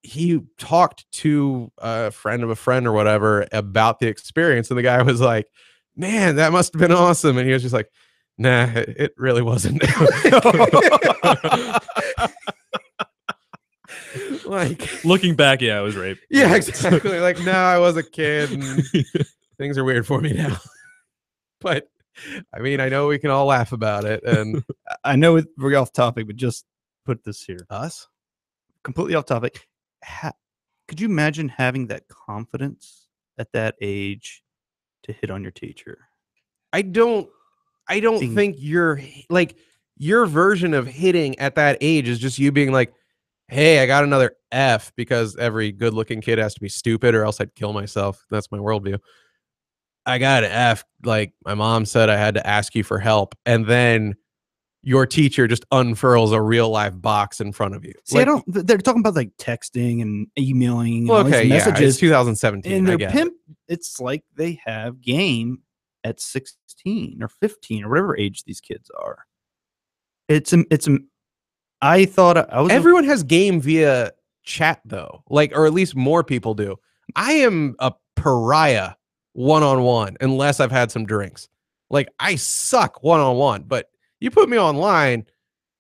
he talked to a friend of a friend or whatever about the experience. And the guy was like, man, that must have been awesome. And he was just like, nah, it really wasn't. Like, looking back, yeah, it was rape. Yeah, exactly. Like, no, I was a kid, and things are weird for me now. But I mean, I know we can all laugh about it, and I know we're off topic, but just put this here. Us? Completely off topic. Could you imagine having that confidence at that age to hit on your teacher? I don't think you're like, your version of hitting at that age is just you being like, hey, I got another F, because every good looking kid has to be stupid or else I'd kill myself. That's my worldview. I got an F. Like, my mom said I had to ask you for help. And then your teacher just unfurls a real live box in front of you. See, like, they're talking about like texting and emailing and well, all these okay, yeah, messages. it's 2017. And I their get pimp, it's like they have game at 16 or 15 or whatever age these kids are. I thought I was. Everyone has game via chat, though, like, or at least more people do. I am a pariah one-on-one unless I've had some drinks. Like, I suck one-on-one, but you put me online,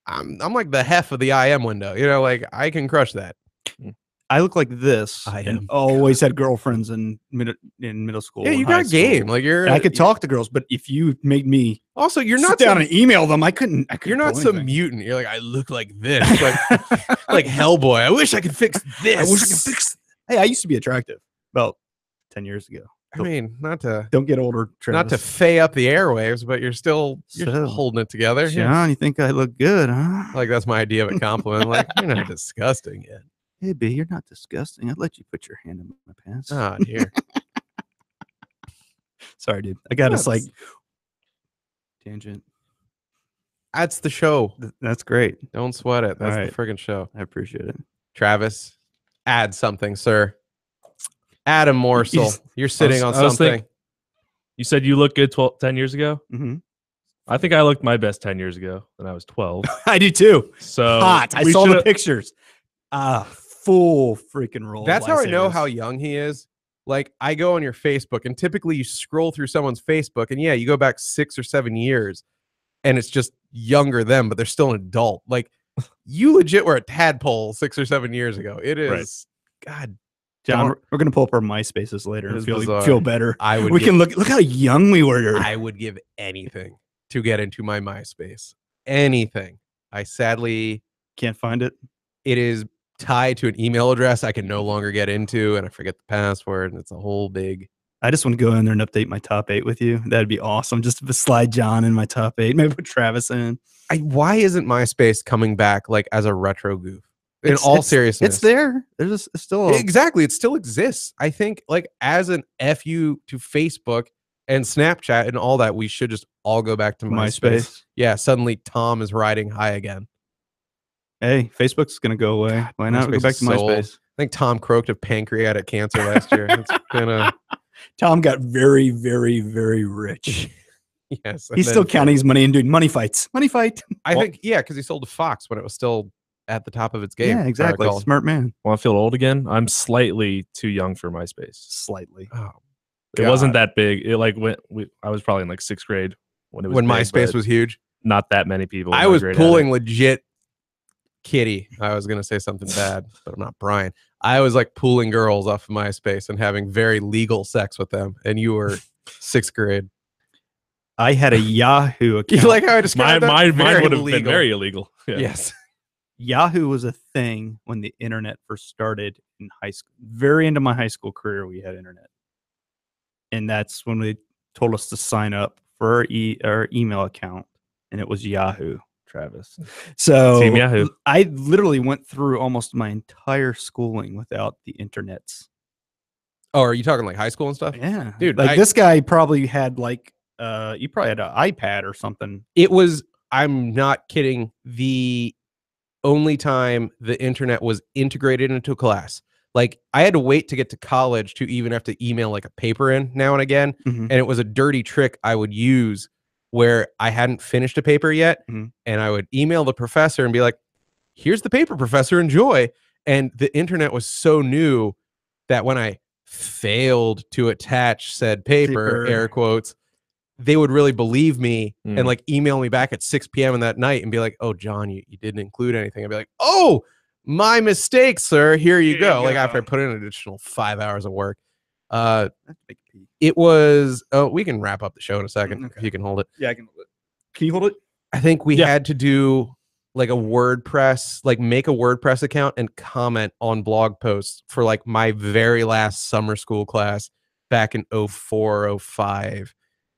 I'm like the hef of the IM window. Like, I can crush that. I look like this. I and am. always had girlfriends in middle school. Yeah, you and high got game. school. Like, And I could talk to girls, but if you made me Also, you're sit not down some, and email them, I couldn't you're not pull some anything. mutant. You're like, I look like this, like Hellboy. I wish I could fix this. I wish I could fix. Hey, I used to be attractive about 10 years ago. I mean, not to Don't get older, Travis. not to fay up the airwaves, but you're still So, holding it together. Yeah. John, you think I look good, huh? Like that's my idea of a compliment. Like you're not disgusting yet. Hey, B, you're not disgusting. I'd let you put your hand in my pants. Oh dear. Sorry, dude. I got us like That's- tangent. That's the show. That's great. Don't sweat it. That's All the friggin' show. I appreciate it. Travis, add something, sir. Add a morsel. You're sitting on I was something. You said you looked good 10 years ago. Mm-hmm. I think I looked my best 10 years ago when I was 12. I do too. So Hot. I we saw the shoulda- pictures. Full freaking roll. That's how I know lightsabers. how young he is. Like I go on your Facebook, and typically you scroll through someone's Facebook, and yeah, you go back 6 or 7 years, and it's just younger them, but they're still an adult. Like you legit were a tadpole 6 or 7 years ago. It is, God, John, Don't- we're gonna pull up our MySpaces later It and is feel bizarre. better. I would. We give, can look how young we were. I would give anything to get into my MySpace. Anything. I sadly, Can't find it. it is tied to an email address I can no longer get into, and I forget the password, and it's a whole big. I just want to go in there and update my top 8 with you. That'd be awesome. Just to slide John in my top 8. Maybe put Travis in. Why isn't MySpace coming back like as a retro goof? In all seriousness, it's there. There's still Exactly, it still exists. I think like as an FU to Facebook and Snapchat and all that, we should just all go back to MySpace. Yeah, suddenly Tom is riding high again. Hey, Facebook's gonna go away. God, Why not go MySpace back is to so old. MySpace? I think Tom croaked of pancreatic cancer last year. It's gonna Tom got very, very, very rich. yes. and He's then- still counting his money and doing money fights. Money fight. I think because he sold to Fox when it was still at the top of its game. Yeah, if I exactly. recall. Smart man. Want to feel old again? I'm slightly too young for MySpace. Slightly. Oh, It wasn't God. that big. It like I was probably in like 6th grade when it was when big, MySpace but was huge. not that many people. in I my was grade had pulling it. legit kitty. I was gonna say something bad, but I'm not Brian. I was like pulling girls off of MySpace and having very legal sex with them. And you were 6th grade. I had a Yahoo You account. like how I described that? Mine Very would have been legal. very illegal. Yeah. Yes. Yahoo was a thing when the internet first started in high school. Very into my high school career, we had internet, and that's when they told us to sign up for our email account, and it was Yahoo, Travis. So Team Yahoo. I literally went through almost my entire schooling without the internets. Oh, are you talking like high school and stuff? Yeah, Dude, like I- this guy probably had like you probably had an iPad or something. It was, I'm not kidding, the only time the internet was integrated into a class. Like I had to wait to get to college to even have to email like a paper in now and again. Mhm. And it was a dirty trick I would use where I hadn't finished a paper yet. Mhm. And I would email the professor and be like, here's the paper, professor, enjoy. And the internet was so new that when I failed to attach said paper, Paper. air quotes, they would really believe me Mm. and like email me back at 6 p.m. in that night and be like, oh, John, you didn't include anything. I'd be like, oh, my mistake, sir. Here you go. Like after I put in an additional 5 hours of work. That's a big P. It was, oh, we can wrap up the show in a second if Okay. you can hold it. Yeah, I can hold it. Can you hold it? I think we Yeah. had to do like a WordPress, like make a WordPress account and comment on blog posts for like my very last summer school class back in 04, 05.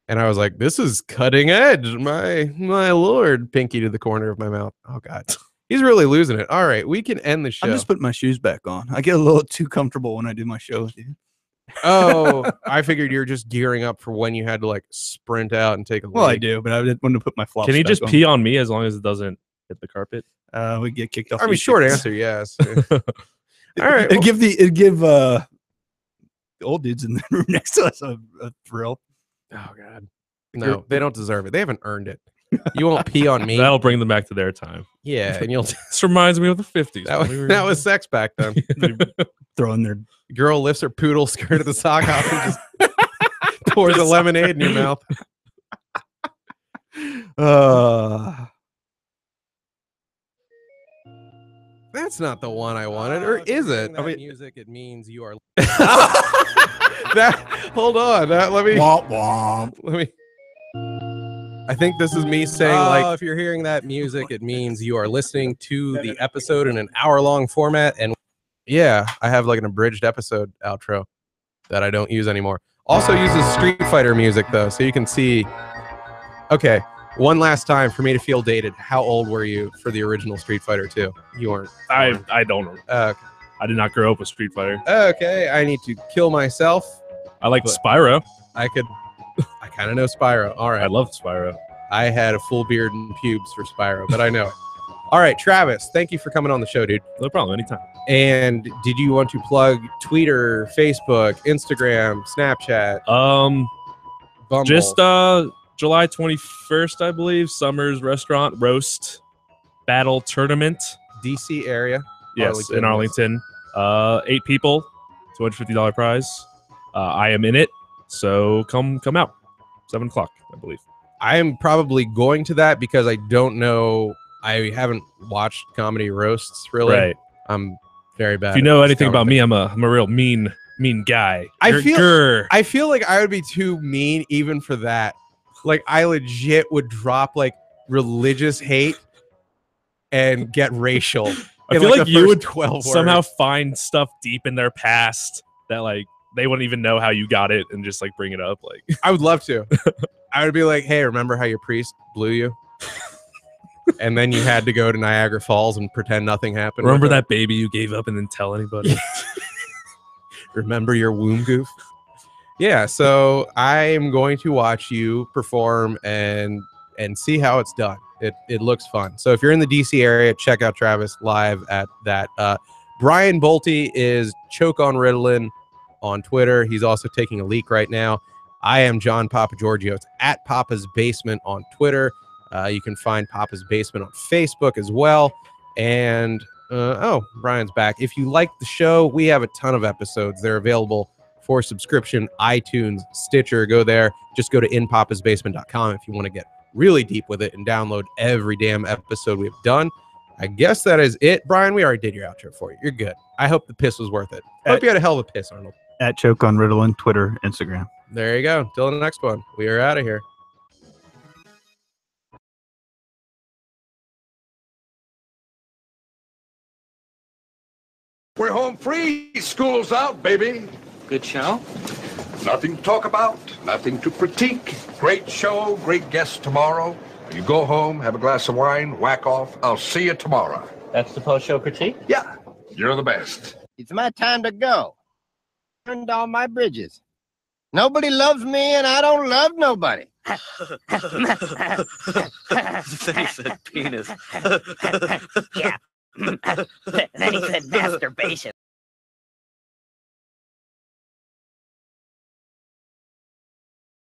And I was like, this is cutting edge. My Lord, pinky to the corner of my mouth. Oh God. He's really losing it. All right, we can end the show. I'm just putting my shoes back on. I get a little too comfortable when I do my show with you. Oh, I figured you're just gearing up for when you had to like sprint out and take a Well, I leak. do, but I didn't want to put my flops Can he back just on. pee on me as long as it doesn't hit the carpet? We get kicked off. I mean, YouTube. short answer, yes. All right. It'd give the old dudes in the room next to us a thrill. Oh God. No, they don't deserve it. They haven't earned it. You won't pee on me. That'll bring them back to their time. Yeah, and you'll This reminds me of the 50s. that was sex back then. Throwing their Girl lifts her poodle skirt of the sock off and just pours a lemonade in your mouth. That's not the one I wanted, or is it? that Music, it means you are. That. Hold on. That. Let me. womp womp. Let me. I think this is me saying, like, if you're hearing that music, it means you are listening to the episode in an hour-long format. And yeah, I have like an abridged episode outro that I don't use anymore. Also uses Street Fighter music though, so you can see. Okay, one last time for me to feel dated. How old were you for the original Street Fighter 2? You weren't. I don't know. Okay. I did not grow up with Street Fighter. Okay, I need to kill myself. I like But- Spyro. I kind of know Spyro. All right. I love Spyro. I had a full beard and pubes for Spyro, but I know it. All right, Travis, thank you for coming on the show, dude. No problem. Anytime. And did you want to plug Twitter, Facebook, Instagram, Snapchat, Bumble? Just July 21st, I believe. Summer's Restaurant Roast Battle Tournament. DC area? Yes, in Arlington. 8 people, $250 prize. I am in it, so come out. 7 o'clock, I believe. I am probably going to that because I don't know. I haven't watched comedy roasts really. Right. I'm very bad. If you know at anything about comedy. me, I'm a real mean guy. I feel- Grr. I feel like I would be too mean even for that. Like I legit would drop like religious hate and get racial. I in, feel like the you first would 12 somehow words. find stuff deep in their past that like they wouldn't even know how you got it and just like bring it up. Like I would love to. I would be like, hey, remember how your priest blew you? And then you had to go to Niagara Falls and pretend nothing happened. remember with it? that baby you gave up and then tell anybody. Remember your womb goof? Yeah, so I am going to watch you perform and see how it's done. It looks fun. So if you're in the DC area, check out Travis live at that. Brian Bolte is Choke on Ritalin on Twitter. He's also taking a leak right now. I am John Papa Giorgio. It's at Papa's Basement on Twitter. You can find Papa's Basement on Facebook as well. And Brian's back. If you like the show, we have a ton of episodes. They're available for subscription, iTunes, Stitcher. Go there. Just go to inpapasbasement.com if you want to get really deep with it and download every damn episode we've done. I guess that is it. Brian, we already did your outro for you. You're good. I hope the piss was worth it. Hope you had a hell of a piss, Arnold. At Choke on Ritalin, Twitter, Instagram. There you go. Till the next one. We are out of here. We're home free. School's out, baby. Good show? Nothing to talk about, nothing to critique. Great show, great guests tomorrow. You go home, have a glass of wine, whack off. I'll see you tomorrow. That's the post-show critique? Yeah, you're the best. It's my time to go. Burned all my bridges. Nobody loves me, and I don't love nobody. Then he said penis. Yeah. Then he said masturbation.